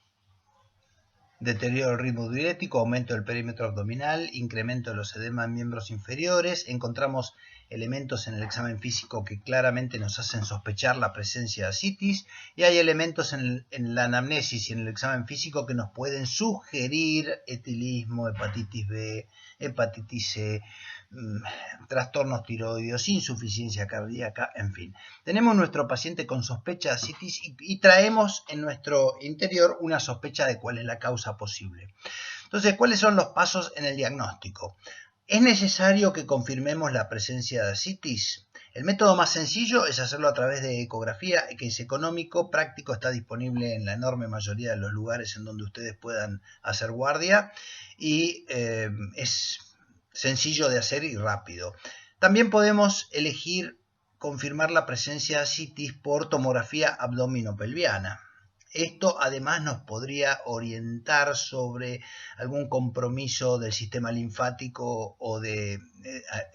A: deterioro del ritmo diurético, aumento del perímetro abdominal, incremento de los edemas en miembros inferiores. Encontramos elementos en el examen físico que claramente nos hacen sospechar la presencia de ascitis y hay elementos en la anamnesis y en el examen físico que nos pueden sugerir etilismo, hepatitis B, hepatitis C, trastornos tiroideos, insuficiencia cardíaca, en fin. Tenemos nuestro paciente con sospecha de ascitis y traemos en nuestro interior una sospecha de cuál es la causa posible. Entonces, ¿cuáles son los pasos en el diagnóstico? ¿Es necesario que confirmemos la presencia de ascitis? El método más sencillo es hacerlo a través de ecografía, que es económico, práctico, está disponible en la enorme mayoría de los lugares en donde ustedes puedan hacer guardia y es sencillo de hacer y rápido. También podemos elegir confirmar la presencia de ascitis por tomografía abdominopelviana. Esto además nos podría orientar sobre algún compromiso del sistema linfático o de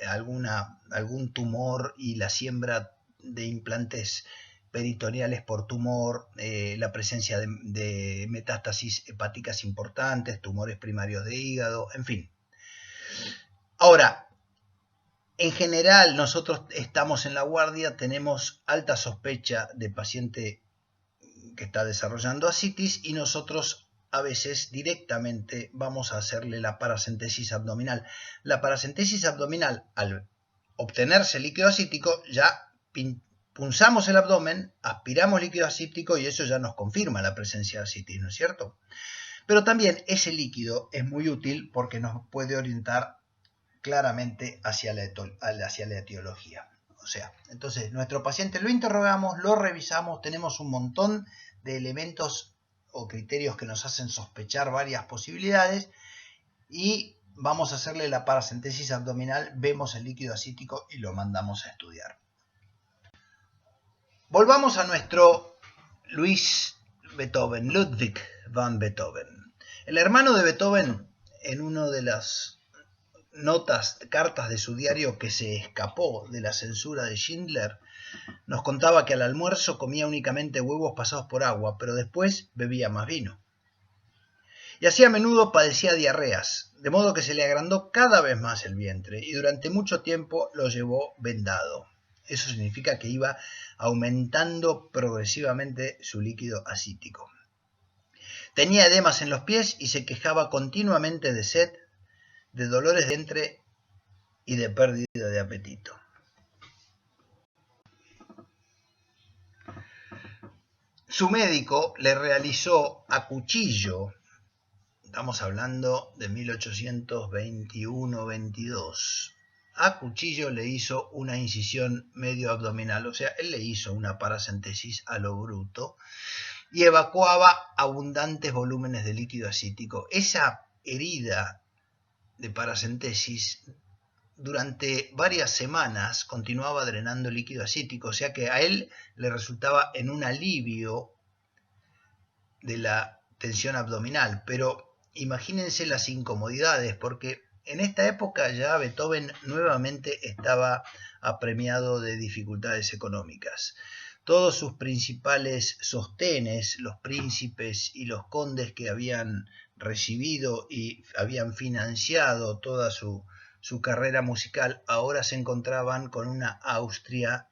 A: algún tumor y la siembra de implantes peritoneales por tumor, la presencia de metástasis hepáticas importantes, tumores primarios de hígado, en fin. Ahora, en general nosotros estamos en la guardia, tenemos alta sospecha de paciente que está desarrollando ascitis y nosotros a veces directamente vamos a hacerle la paracentesis abdominal. La paracentesis abdominal, al obtenerse líquido ascítico, ya punzamos el abdomen, aspiramos líquido ascítico y eso ya nos confirma la presencia de ascitis, ¿no es cierto? Pero también ese líquido es muy útil porque nos puede orientar claramente hacia la etiología. O sea, entonces nuestro paciente lo interrogamos, lo revisamos, tenemos un montón de elementos o criterios que nos hacen sospechar varias posibilidades y vamos a hacerle la paracentesis abdominal, vemos el líquido ascítico y lo mandamos a estudiar. Volvamos a nuestro Ludwig van Beethoven. El hermano de Beethoven, en una de las cartas de su diario que se escapó de la censura de Schindler, nos contaba que al almuerzo comía únicamente huevos pasados por agua, pero después bebía más vino. Y así a menudo padecía diarreas, de modo que se le agrandó cada vez más el vientre y durante mucho tiempo lo llevó vendado. Eso significa que iba aumentando progresivamente su líquido ascítico. Tenía edemas en los pies y se quejaba continuamente de sed, de dolores de vientre y de pérdida de apetito. Su médico le realizó a cuchillo, estamos hablando de 1821-22, a cuchillo le hizo una incisión medio abdominal, o sea, él le hizo una paracentesis a lo bruto y evacuaba abundantes volúmenes de líquido acítico. Esa herida de paracentesis durante varias semanas continuaba drenando líquido acítico, o sea que a él le resultaba en un alivio de la tensión abdominal, pero imagínense las incomodidades, porque en esta época ya Beethoven nuevamente estaba apremiado de dificultades económicas. Todos sus principales sostenes, los príncipes y los condes que habían recibido y habían financiado toda su carrera musical, ahora se encontraban con una Austria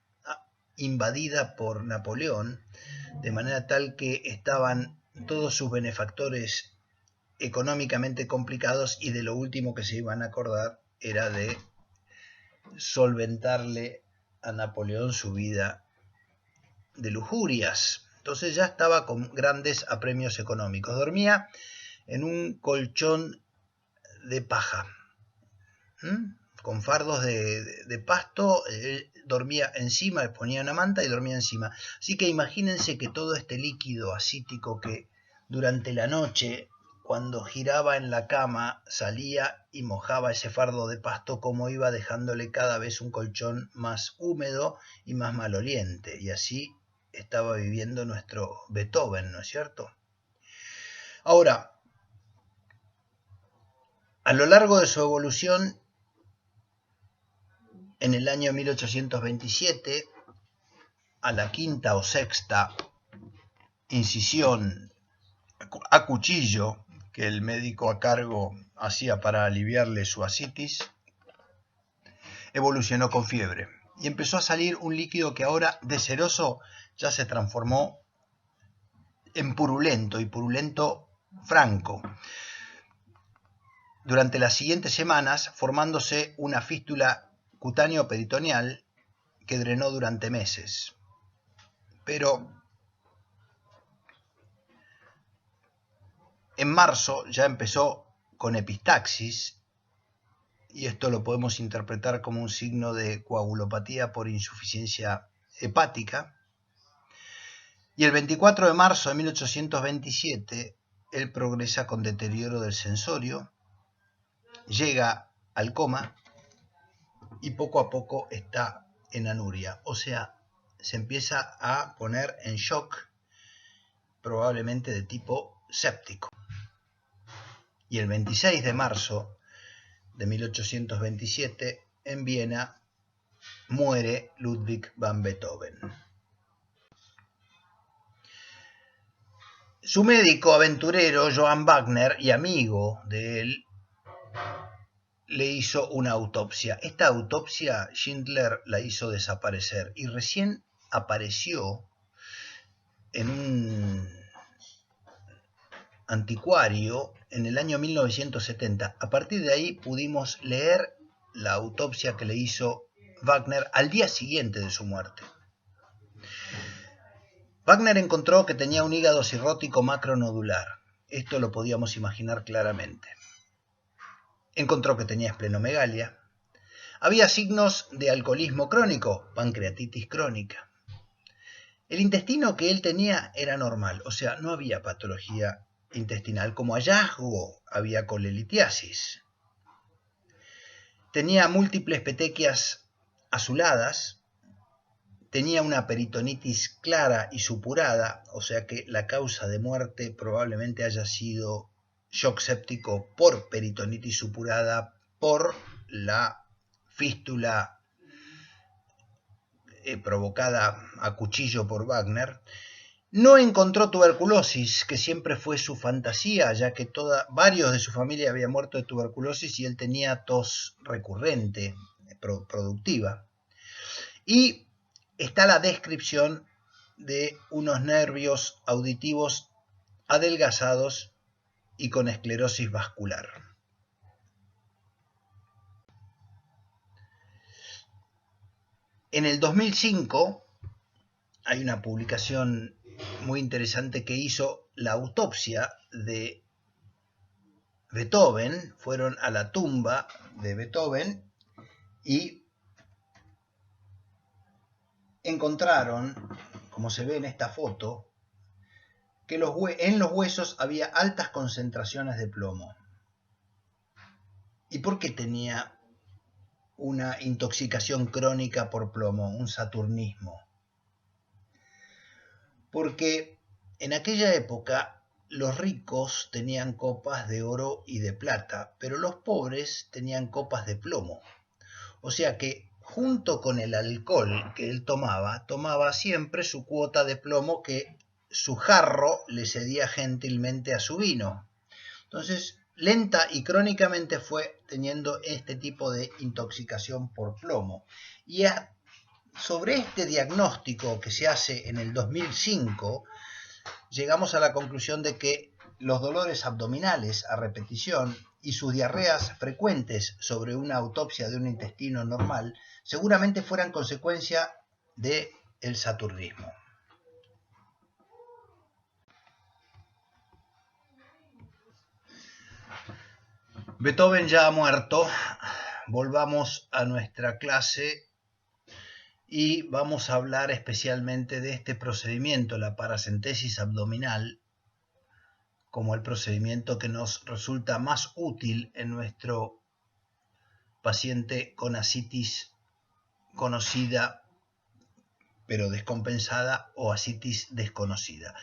A: invadida por Napoleón, de manera tal que estaban todos sus benefactores económicamente complicados y de lo último que se iban a acordar era de solventarle a Napoleón su vida de lujurias. Entonces ya estaba con grandes apremios económicos. Dormía en un colchón de paja, con fardos de pasto, dormía encima, ponía una manta y dormía encima. Así que imagínense que todo este líquido acítico que durante la noche, cuando giraba en la cama, salía y mojaba ese fardo de pasto, como iba dejándole cada vez un colchón más húmedo y más maloliente. Y así estaba viviendo nuestro Beethoven, ¿no es cierto? Ahora, a lo largo de su evolución, en el año 1827, a la quinta o sexta incisión a cuchillo que el médico a cargo hacía para aliviarle su asitis, evolucionó con fiebre y empezó a salir un líquido que ahora de ceroso ya se transformó en purulento, y purulento franco. Durante las siguientes semanas, formándose una fístula cutáneo-peritoneal que drenó durante meses. Pero en marzo ya empezó con epistaxis, y esto lo podemos interpretar como un signo de coagulopatía por insuficiencia hepática. Y el 24 de marzo de 1827, él progresa con deterioro del sensorio, llega al coma y poco a poco está en anuria, o sea, se empieza a poner en shock, probablemente de tipo séptico. Y el 26 de marzo de 1827, en Viena, muere Ludwig van Beethoven. Su médico aventurero, Johann Wagner, y amigo de él, le hizo una autopsia. Esta autopsia Schindler la hizo desaparecer y recién apareció en un anticuario en el año 1970. A partir de ahí pudimos leer la autopsia que le hizo Wagner al día siguiente de su muerte. Wagner encontró que tenía un hígado cirrótico macronodular. Esto lo podíamos imaginar claramente. Encontró que tenía esplenomegalia. Había signos de alcoholismo crónico, pancreatitis crónica. El intestino que él tenía era normal, o sea, no había patología intestinal. Como hallazgo había colelitiasis. Tenía múltiples petequias azuladas. Tenía una peritonitis clara y supurada, o sea que la causa de muerte probablemente haya sido shock séptico por peritonitis supurada por la fístula provocada a cuchillo por Wagner. No encontró tuberculosis, que siempre fue su fantasía, ya que varios de su familia habían muerto de tuberculosis y él tenía tos recurrente, productiva. Y está la descripción de unos nervios auditivos adelgazados y con esclerosis vascular. En el 2005 hay una publicación muy interesante que hizo la autopsia de Beethoven. Fueron a la tumba de Beethoven y encontraron, como se ve en esta foto, que en los huesos había altas concentraciones de plomo. ¿Y por qué tenía una intoxicación crónica por plomo, un saturnismo? Porque en aquella época los ricos tenían copas de oro y de plata, pero los pobres tenían copas de plomo. O sea que junto con el alcohol que él tomaba siempre su cuota de plomo que su jarro le cedía gentilmente a su vino. Entonces, lenta y crónicamente fue teniendo este tipo de intoxicación por plomo. Y sobre este diagnóstico que se hace en el 2005, llegamos a la conclusión de que los dolores abdominales a repetición y sus diarreas frecuentes sobre una autopsia de un intestino normal seguramente fueran consecuencia del saturnismo. Beethoven ya ha muerto. Volvamos a nuestra clase y vamos a hablar especialmente de este procedimiento, la paracentesis abdominal, como el procedimiento que nos resulta más útil en nuestro paciente con ascitis conocida pero descompensada o ascitis desconocida.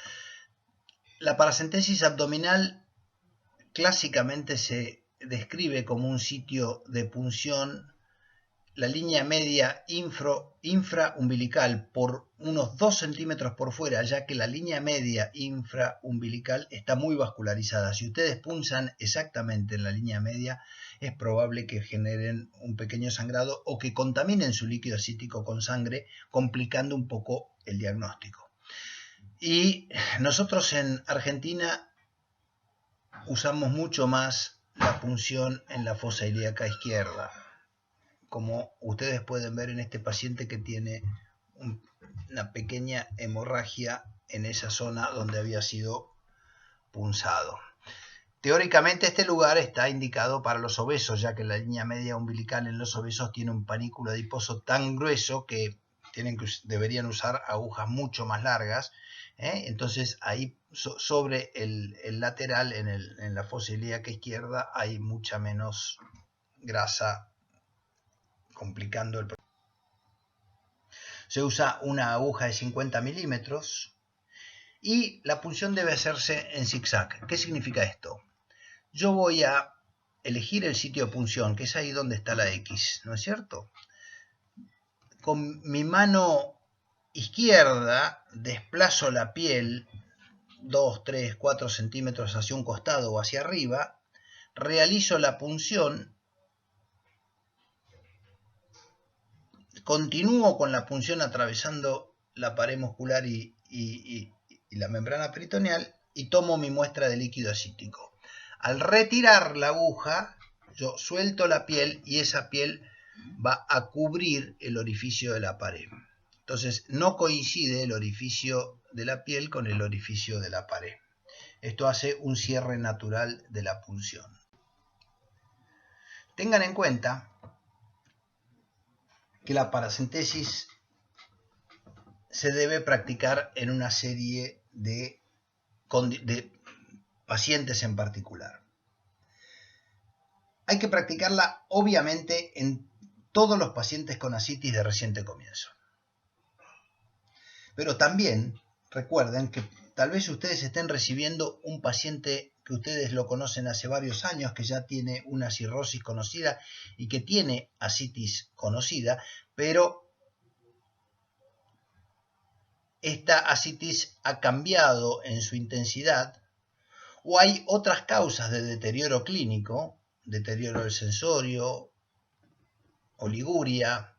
A: La paracentesis abdominal clásicamente se describe como un sitio de punción, la línea media infraumbilical por unos 2 centímetros por fuera, ya que la línea media infraumbilical está muy vascularizada. Si ustedes punzan exactamente en la línea media, es probable que generen un pequeño sangrado o que contaminen su líquido ascítico con sangre, complicando un poco el diagnóstico. Y nosotros en Argentina usamos mucho más la punción en la fosa ilíaca izquierda, como ustedes pueden ver en este paciente que tiene una pequeña hemorragia en esa zona donde había sido punzado. Teóricamente este lugar está indicado para los obesos, ya que la línea media umbilical en los obesos tiene un panículo adiposo tan grueso que deberían usar agujas mucho más largas. Entonces ahí sobre el lateral, en la fosa ilíaca izquierda, hay mucha menos grasa, complicando el proceso. Se usa una aguja de 50 milímetros y la punción debe hacerse en zigzag. ¿Qué significa esto? Yo voy a elegir el sitio de punción, que es ahí donde está la X, ¿no es cierto? Con mi mano izquierda desplazo la piel 2, 3, 4 centímetros hacia un costado o hacia arriba, realizo la punción, continúo con la punción atravesando la pared muscular y la membrana peritoneal y tomo mi muestra de líquido ascítico. Al retirar la aguja, yo suelto la piel y esa piel va a cubrir el orificio de la pared. Entonces no coincide el orificio de la piel con el orificio de la pared. Esto hace un cierre natural de la punción. Tengan en cuenta que la paracentesis se debe practicar en una serie de pacientes en particular. Hay que practicarla obviamente en todos los pacientes con ascitis de reciente comienzo. Pero también recuerden que tal vez ustedes estén recibiendo un paciente que ustedes lo conocen hace varios años, que ya tiene una cirrosis conocida y que tiene ascitis conocida, pero esta ascitis ha cambiado en su intensidad, o hay otras causas de deterioro clínico, deterioro del sensorio, oliguria,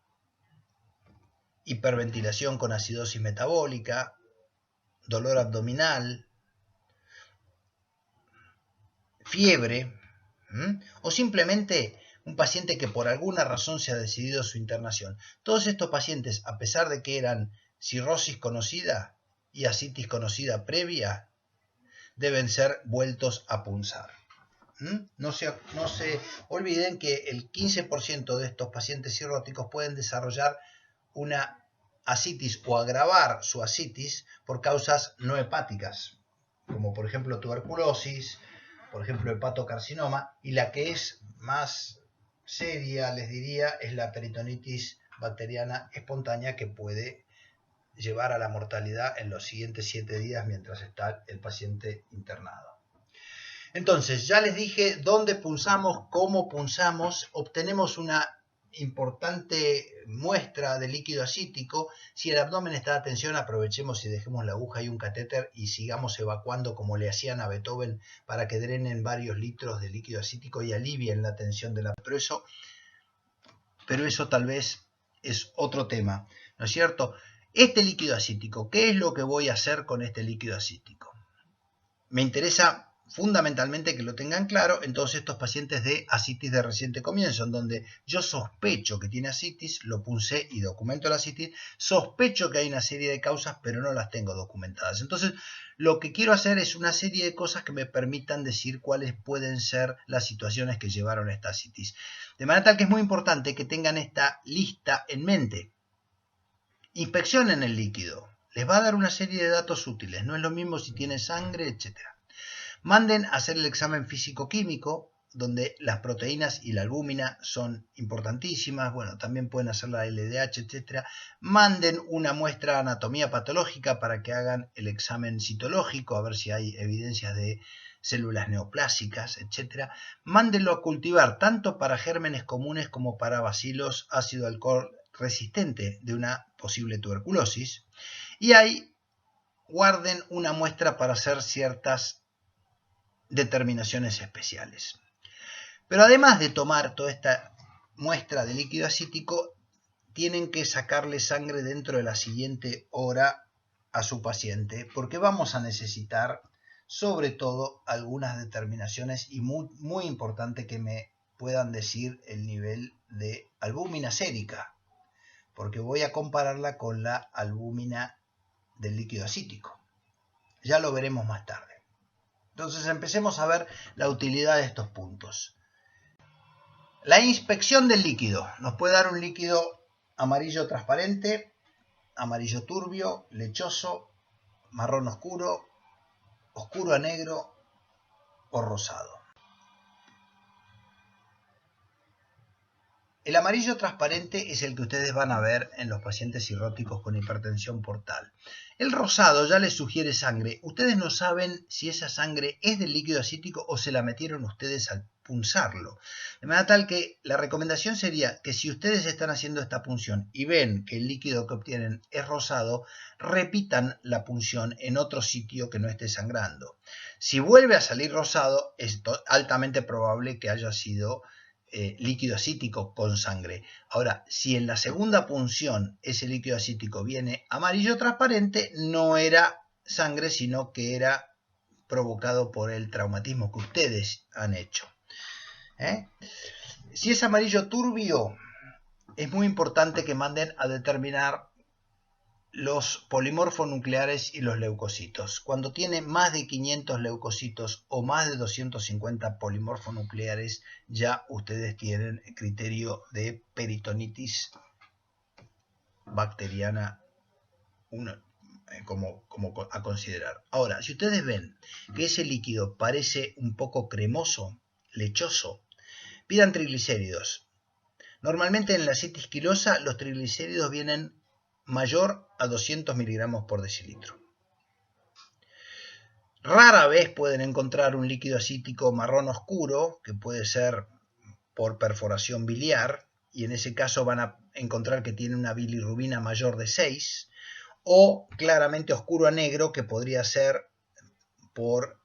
A: hiperventilación con acidosis metabólica, dolor abdominal, fiebre, o simplemente un paciente que por alguna razón se ha decidido su internación. Todos estos pacientes, a pesar de que eran cirrosis conocida y ascitis conocida previa, deben ser vueltos a punzar. No se olviden que el 15% de estos pacientes cirróticos pueden desarrollar una ascitis o agravar su ascitis por causas no hepáticas, como por ejemplo tuberculosis, por ejemplo hepatocarcinoma, y la que es más seria, les diría, es la peritonitis bacteriana espontánea, que puede llevar a la mortalidad en los siguientes 7 días mientras está el paciente internado. Entonces, ya les dije dónde punzamos, cómo punzamos, obtenemos una importante muestra de líquido ascítico. Si el abdomen está a tensión, aprovechemos y dejemos la aguja y un catéter y sigamos evacuando como le hacían a Beethoven para que drenen varios litros de líquido ascítico y alivien la tensión de la... Pero eso tal vez es otro tema, ¿no es cierto? Este líquido ascítico, ¿qué es lo que voy a hacer con este líquido ascítico? Me interesa fundamentalmente que lo tengan claro en todos estos pacientes de ascitis de reciente comienzo, en donde yo sospecho que tiene ascitis, lo puncé y documento la ascitis, sospecho que hay una serie de causas, pero no las tengo documentadas. Entonces, lo que quiero hacer es una serie de cosas que me permitan decir cuáles pueden ser las situaciones que llevaron a esta ascitis. De manera tal que es muy importante que tengan esta lista en mente. Inspeccionen el líquido. Les va a dar una serie de datos útiles. No es lo mismo si tiene sangre, etc. Manden a hacer el examen físico-químico, donde las proteínas y la albúmina son importantísimas. Bueno, también pueden hacer la LDH, etc. Manden una muestra de anatomía patológica para que hagan el examen citológico, a ver si hay evidencias de células neoplásicas, etc. Mándenlo a cultivar tanto para gérmenes comunes como para bacilos ácido alcohol resistente de una posible tuberculosis. Y ahí guarden una muestra para hacer ciertas determinaciones especiales. Pero además de tomar toda esta muestra de líquido ascítico, tienen que sacarle sangre dentro de la siguiente hora a su paciente, porque vamos a necesitar sobre todo algunas determinaciones y muy importante que me puedan decir el nivel de albúmina sérica, porque voy a compararla con la albúmina del líquido ascítico. Ya lo veremos más tarde. Entonces empecemos a ver la utilidad de estos puntos. La inspección del líquido. Nos puede dar un líquido amarillo transparente, amarillo turbio, lechoso, marrón oscuro, oscuro a negro o rosado. El amarillo transparente es el que ustedes van a ver en los pacientes cirróticos con hipertensión portal. El rosado ya les sugiere sangre. Ustedes no saben si esa sangre es del líquido ascítico o se la metieron ustedes al punzarlo. De manera tal que la recomendación sería que si ustedes están haciendo esta punción y ven que el líquido que obtienen es rosado, repitan la punción en otro sitio que no esté sangrando. Si vuelve a salir rosado, es altamente probable que haya sido líquido ascítico con sangre. Ahora, si en la segunda punción ese líquido ascítico viene amarillo transparente, no era sangre, sino que era provocado por el traumatismo que ustedes han hecho. Si es amarillo turbio, es muy importante que manden a determinar los polimorfonucleares y los leucocitos. Cuando tiene más de 500 leucocitos o más de 250 polimorfonucleares, ya ustedes tienen el criterio de peritonitis bacteriana como a considerar. Ahora, si ustedes ven que ese líquido parece un poco cremoso, lechoso, pidan triglicéridos. Normalmente en la ascitis quilosa los triglicéridos vienen mayor a 200 miligramos por decilitro. Rara vez pueden encontrar un líquido ascítico marrón oscuro, que puede ser por perforación biliar, y en ese caso van a encontrar que tiene una bilirrubina mayor de 6, o claramente oscuro a negro, que podría ser por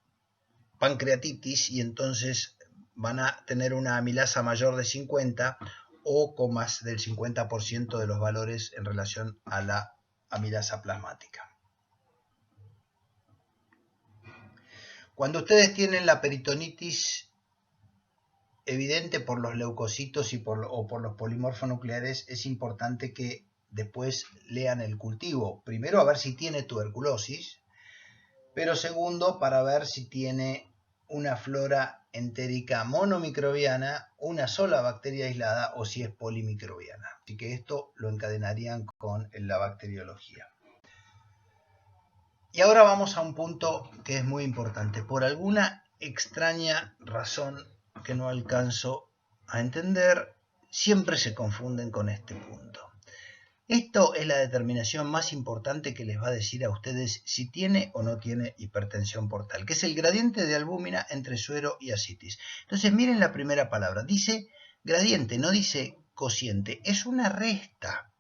A: pancreatitis, y entonces van a tener una amilasa mayor de 50, o con más del 50% de los valores en relación a la amilasa plasmática. Cuando ustedes tienen la peritonitis evidente por los leucocitos o por los polimorfonucleares, es importante que después lean el cultivo. Primero, a ver si tiene tuberculosis, pero segundo, para ver si tiene una flora entérica monomicrobiana, una sola bacteria aislada o si es polimicrobiana. Así que esto lo encadenarían con la bacteriología. Y ahora vamos a un punto que es muy importante. Por alguna extraña razón que no alcanzo a entender, siempre se confunden con este punto. Esto es la determinación más importante que les va a decir a ustedes si tiene o no tiene hipertensión portal, que es el gradiente de albúmina entre suero y ascitis. Entonces miren la primera palabra, dice gradiente, no dice cociente, es una resta,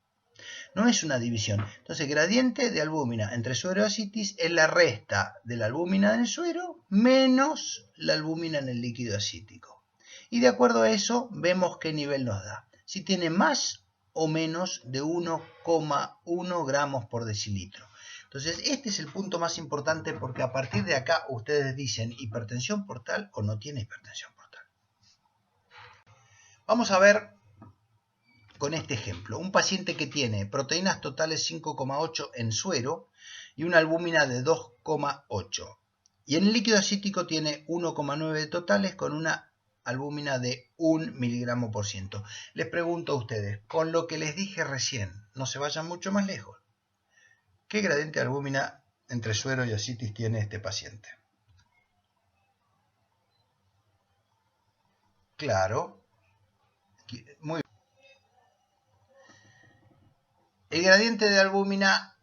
A: no es una división. Entonces gradiente de albúmina entre suero y ascitis es la resta de la albúmina en el suero menos la albúmina en el líquido ascítico. Y de acuerdo a eso vemos qué nivel nos da. Si tiene más o menos de 1,1 gramos por decilitro. Entonces, este es el punto más importante porque a partir de acá ustedes dicen hipertensión portal o no tiene hipertensión portal. Vamos a ver con este ejemplo. Un paciente que tiene proteínas totales 5,8 en suero y una albúmina de 2,8. Y en el líquido ascítico tiene 1,9 totales con una albúmina de 1 miligramo por ciento. Les pregunto a ustedes, con lo que les dije recién, no se vayan mucho más lejos. ¿Qué gradiente de albúmina entre suero y ascitis tiene este paciente? Claro. Muy bien. El gradiente de albúmina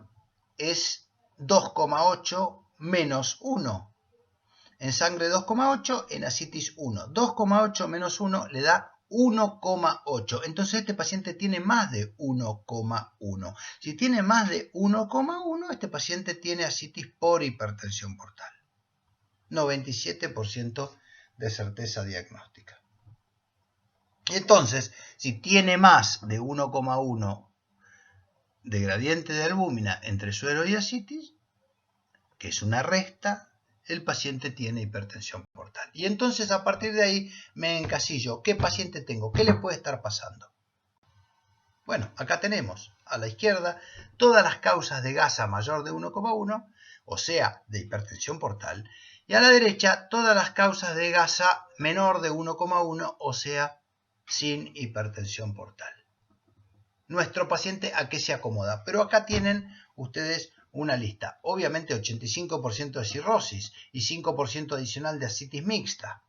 A: es 2,8 menos 1. En sangre 2,8, en ascitis 1. 2,8 menos 1 le da 1,8. Entonces este paciente tiene más de 1,1. Si tiene más de 1,1, este paciente tiene ascitis por hipertensión portal. 97% de certeza diagnóstica. Entonces, si tiene más de 1,1 de gradiente de albúmina entre suero y ascitis, que es una resta, el paciente tiene hipertensión portal. Y entonces a partir de ahí me encasillo. ¿Qué paciente tengo? ¿Qué le puede estar pasando? Bueno, acá tenemos a la izquierda todas las causas de gasa mayor de 1,1, o sea, de hipertensión portal, y a la derecha todas las causas de gasa menor de 1,1, o sea, sin hipertensión portal. Nuestro paciente a qué se acomoda, pero acá tienen ustedes una lista. Obviamente 85% de cirrosis y 5% adicional de ascitis mixta.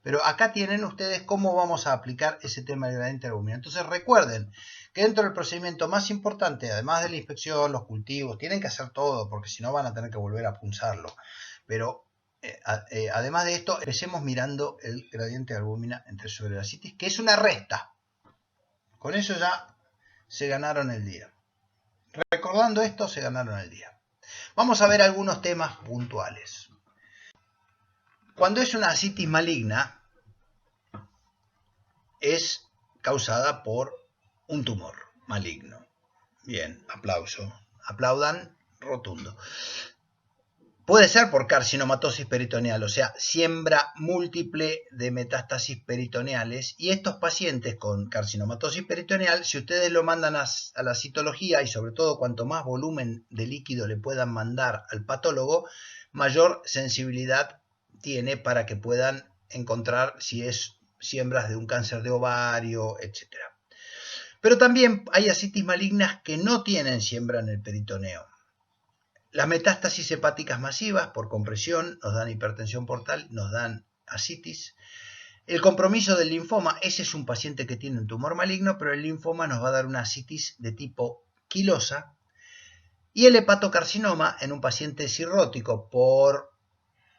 A: Pero acá tienen ustedes cómo vamos a aplicar ese tema del gradiente de albúmina. Entonces recuerden que dentro del procedimiento más importante, además de la inspección, los cultivos, tienen que hacer todo porque si no van a tener que volver a punzarlo. Pero además de esto, empecemos mirando el gradiente de albúmina entre suero y ascitis, que es una resta. Con eso ya se ganaron el día. Recordando esto, se ganaron el día. Vamos a ver algunos temas puntuales. Cuando es una ascitis maligna, es causada por un tumor maligno. Bien, aplauso. Aplaudan rotundo. Puede ser por carcinomatosis peritoneal, o sea, siembra múltiple de metástasis peritoneales. Y estos pacientes con carcinomatosis peritoneal, si ustedes lo mandan a la citología y sobre todo cuanto más volumen de líquido le puedan mandar al patólogo, mayor sensibilidad tiene para que puedan encontrar si es siembras de un cáncer de ovario, etc. Pero también hay ascitis malignas que no tienen siembra en el peritoneo. Las metástasis hepáticas masivas por compresión nos dan hipertensión portal, nos dan ascitis. El compromiso del linfoma, ese es un paciente que tiene un tumor maligno, pero el linfoma nos va a dar una ascitis de tipo quilosa. Y el hepatocarcinoma en un paciente cirrótico por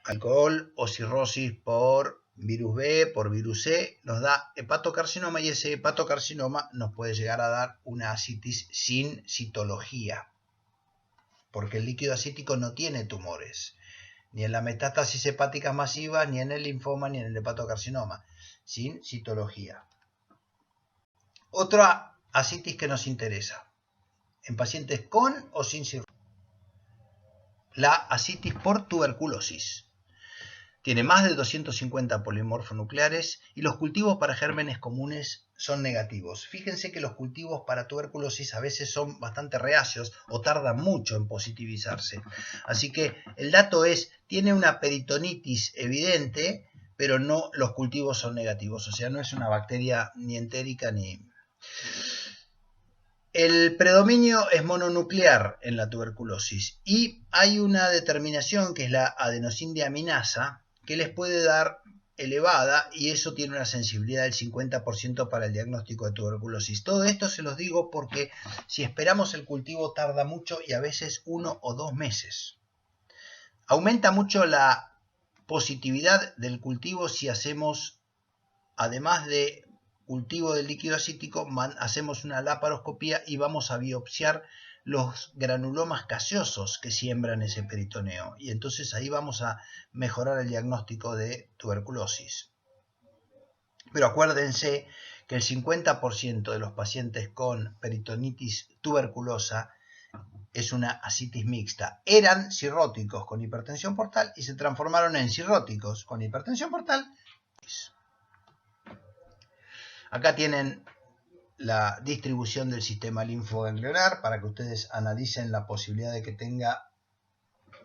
A: alcohol o cirrosis por virus B, por virus C, nos da hepatocarcinoma y ese hepatocarcinoma nos puede llegar a dar una ascitis sin citología. Porque el líquido ascítico no tiene tumores, ni en la metástasis hepática masiva, ni en el linfoma, ni en el hepatocarcinoma, sin citología. Otra ascitis que nos interesa, en pacientes con o sin cirrosis, la ascitis por tuberculosis. tiene más de 250 polimorfonucleares y los cultivos para gérmenes comunes son negativos. Fíjense que los cultivos para tuberculosis a veces son bastante reacios o tardan mucho en positivizarse. Así que el dato es, tiene una peritonitis evidente, pero no los cultivos son negativos. O sea, no es una bacteria ni entérica ni... El predominio es mononuclear en la tuberculosis y hay una determinación que es la adenosindeaminasa que les puede dar elevada y eso tiene una sensibilidad del 50% para el diagnóstico de tuberculosis. Todo esto se los digo porque si esperamos el cultivo tarda mucho y a veces 1 o 2 meses. Aumenta mucho la positividad del cultivo si hacemos, además de cultivo del líquido acítico, hacemos una laparoscopía y vamos a biopsiar los granulomas gaseosos que siembran ese peritoneo. Y entonces ahí vamos a mejorar el diagnóstico de tuberculosis. Pero acuérdense que el 50% de los pacientes con peritonitis tuberculosa es una asitis mixta. Eran cirróticos con hipertensión portal y se transformaron en cirróticos con hipertensión portal. Acá tienen la distribución del sistema linfoganglionar para que ustedes analicen la posibilidad de que tenga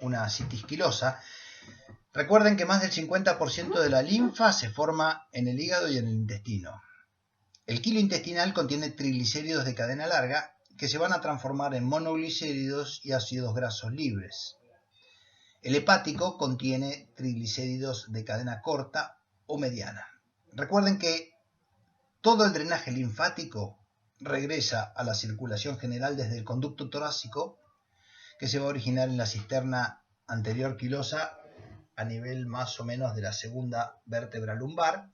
A: una asitis quilosa. Recuerden que más del 50% de la linfa se forma en el hígado y en el intestino. El quilo intestinal contiene triglicéridos de cadena larga que se van a transformar en monoglicéridos y ácidos grasos libres. El hepático contiene triglicéridos de cadena corta o mediana. Recuerden que todo el drenaje linfático regresa a la circulación general desde el conducto torácico, que se va a originar en la cisterna anterior quilosa a nivel más o menos de la segunda vértebra lumbar,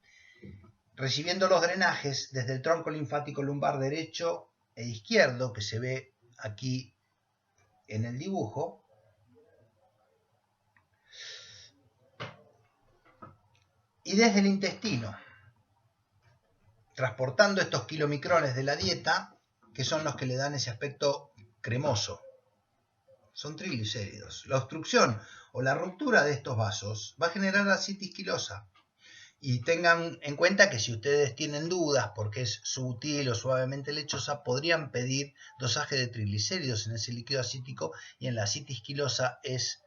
A: recibiendo los drenajes desde el tronco linfático lumbar derecho e izquierdo, que se ve aquí en el dibujo, y desde el intestino, transportando estos kilomicrones de la dieta, que son los que le dan ese aspecto cremoso. Son triglicéridos. La obstrucción o la ruptura de estos vasos va a generar asitis quilosa. Y tengan en cuenta que si ustedes tienen dudas porque es sutil o suavemente lechosa, podrían pedir dosaje de triglicéridos en ese líquido acítico y en la asitis quilosa es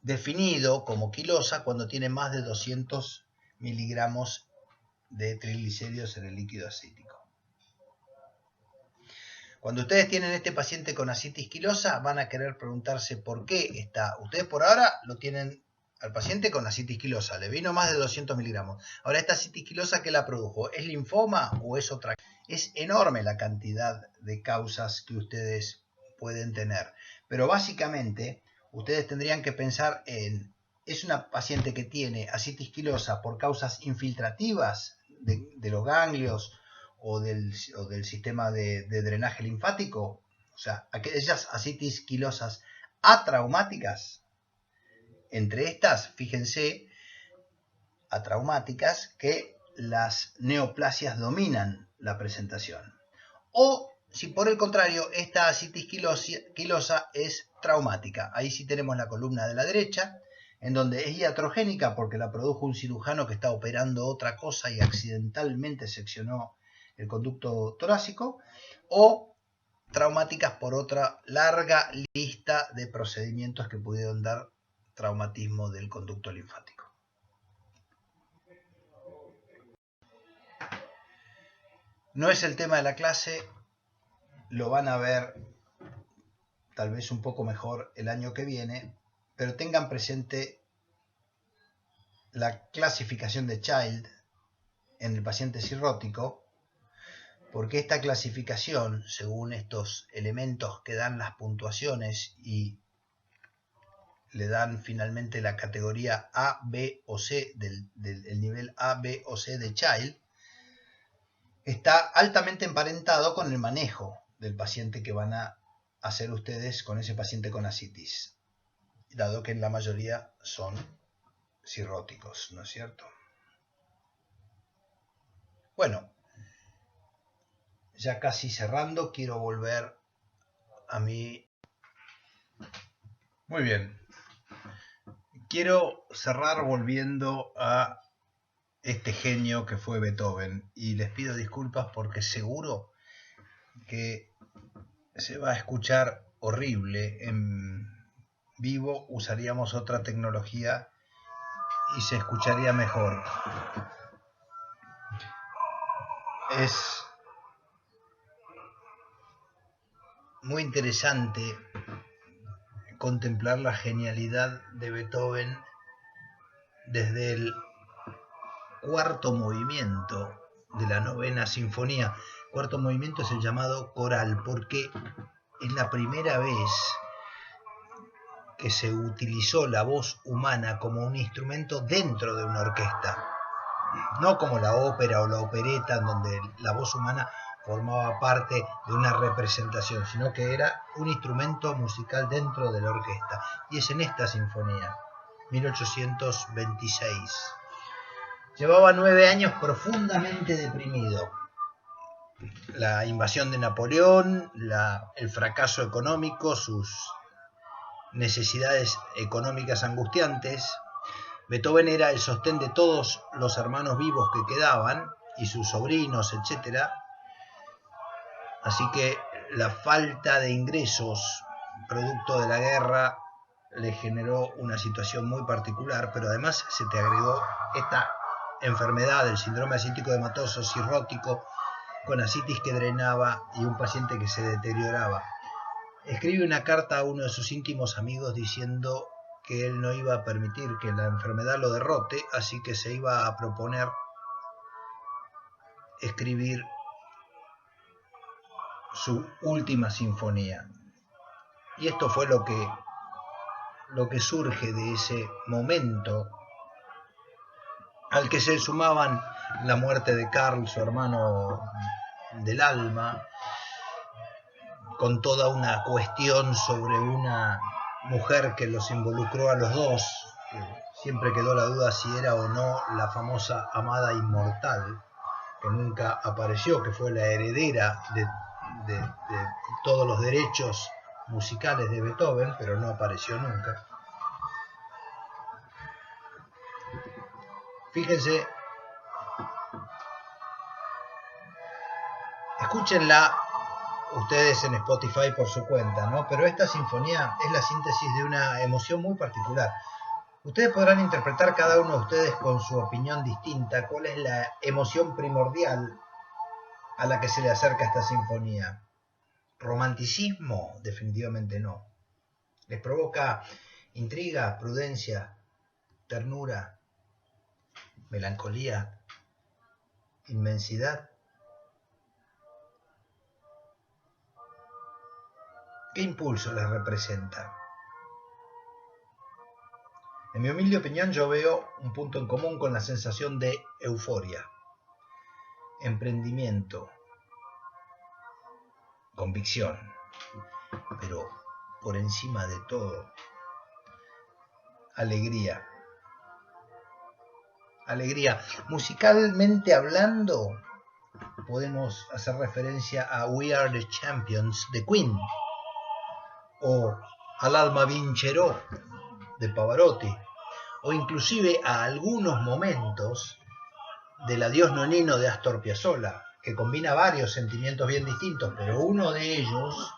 A: definido como quilosa cuando tiene más de 200 miligramos de triglicéridos en el líquido acítico. Cuando ustedes tienen este paciente con asitis quilosa, van a querer preguntarse por qué está. Ustedes por ahora lo tienen al paciente con asitis quilosa, le vino más de 200 miligramos. Ahora, esta asitis quilosa, ¿qué la produjo? ¿Es linfoma o es otra? Es enorme la cantidad de causas que ustedes pueden tener. Pero básicamente, ustedes tendrían que pensar en, ¿es una paciente que tiene asitis quilosa por causas infiltrativas de los ganglios o del sistema de drenaje linfático? O sea, aquellas asitis quilosas atraumáticas. Entre estas, fíjense, atraumáticas, que las neoplasias dominan la presentación. O, si por el contrario, esta asitis quilosa es traumática. Ahí sí tenemos la columna de la derecha, en donde es iatrogénica porque la produjo un cirujano que está operando otra cosa y accidentalmente seccionó el conducto torácico, o traumáticas por otra larga lista de procedimientos que pudieron dar traumatismo del conducto linfático. No es el tema de la clase, lo van a ver tal vez un poco mejor el año que viene, pero tengan presente la clasificación de Child en el paciente cirrótico, porque esta clasificación, según estos elementos que dan las puntuaciones y le dan finalmente la categoría A, B o C del nivel A, B o C de Child, está altamente emparentado con el manejo del paciente que van a hacer ustedes con ese paciente con asitis, dado que en la mayoría son cirróticos, ¿no es cierto? Bueno, ya casi cerrando, quiero volver a mi... Muy bien. Quiero cerrar volviendo a este genio que fue Beethoven y les pido disculpas porque seguro que se va a escuchar horrible. En vivo usaríamos otra tecnología y se escucharía mejor. Es muy interesante contemplar la genialidad de Beethoven desde el cuarto movimiento de la novena sinfonía. Cuarto movimiento es el llamado coral porque es la primera vez que se utilizó la voz humana como un instrumento dentro de una orquesta, no como la ópera o la opereta, donde la voz humana formaba parte de una representación, sino que era un instrumento musical dentro de la orquesta. Y es en esta sinfonía, 1826. Llevaba 9 años profundamente deprimido. La invasión de Napoleón, el fracaso económico, sus necesidades económicas angustiantes. Beethoven era el sostén de todos los hermanos vivos que quedaban y sus sobrinos, etc. Así que la falta de ingresos producto de la guerra le generó una situación muy particular, pero además se te agregó esta enfermedad, el síndrome ascítico hematoso cirrótico, con ascitis que drenaba y un paciente que se deterioraba. Escribe una carta a uno de sus íntimos amigos diciendo que él no iba a permitir que la enfermedad lo derrote, así que se iba a proponer escribir su última sinfonía. Y esto fue lo que surge de ese momento al que se sumaban la muerte de Carl, su hermano del alma, con toda una cuestión sobre una mujer que los involucró a los dos. Siempre quedó la duda si era o no la famosa amada inmortal, que nunca apareció, que fue la heredera de todos los derechos musicales de Beethoven, pero no apareció nunca. Fíjense, escúchenla ustedes en Spotify por su cuenta, ¿no? Pero esta sinfonía es la síntesis de una emoción muy particular. Ustedes podrán interpretar cada uno de ustedes con su opinión distinta cuál es la emoción primordial a la que se le acerca esta sinfonía. ¿Romanticismo? Definitivamente no. ¿Les provoca intriga, prudencia, ternura, melancolía, inmensidad? ¿Qué impulso les representa? En mi humilde opinión, yo veo un punto en común con la sensación de euforia, emprendimiento, convicción, pero por encima de todo, alegría. Alegría. Musicalmente hablando, podemos hacer referencia a We Are the Champions de Queen o al Alma Vincerò de Pavarotti, o inclusive a algunos momentos del Adiós Nonino de Astor Piazzolla, que combina varios sentimientos bien distintos, pero uno de ellos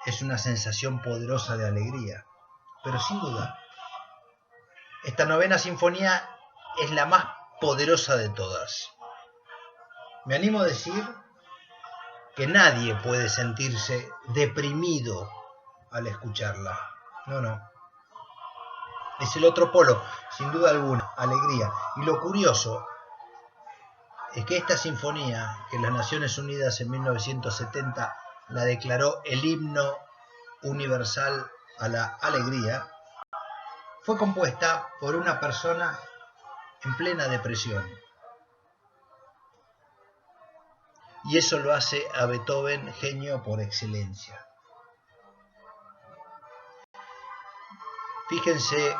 A: es una sensación poderosa de alegría. Pero sin duda, esta novena sinfonía es la más poderosa de todas. Me animo a decir que nadie puede sentirse deprimido al escucharla. No. Es el otro polo, sin duda alguna, alegría. Y lo curioso es que esta sinfonía, que las Naciones Unidas en 1970 la declaró el himno universal a la alegría, fue compuesta por una persona en plena depresión. Y eso lo hace a Beethoven genio por excelencia. Fíjense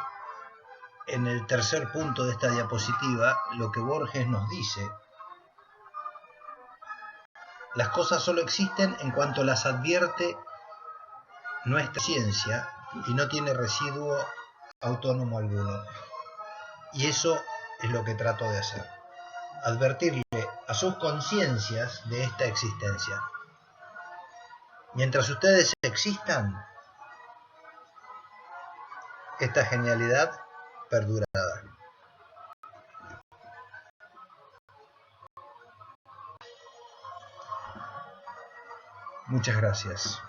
A: en el tercer punto de esta diapositiva lo que Borges nos dice. Las cosas solo existen en cuanto las advierte nuestra ciencia y no tiene residuo autónomo alguno. Y eso es lo que trato de hacer. Advertirle a sus conciencias de esta existencia. Mientras ustedes existan, esta genialidad perdurará. Muchas gracias.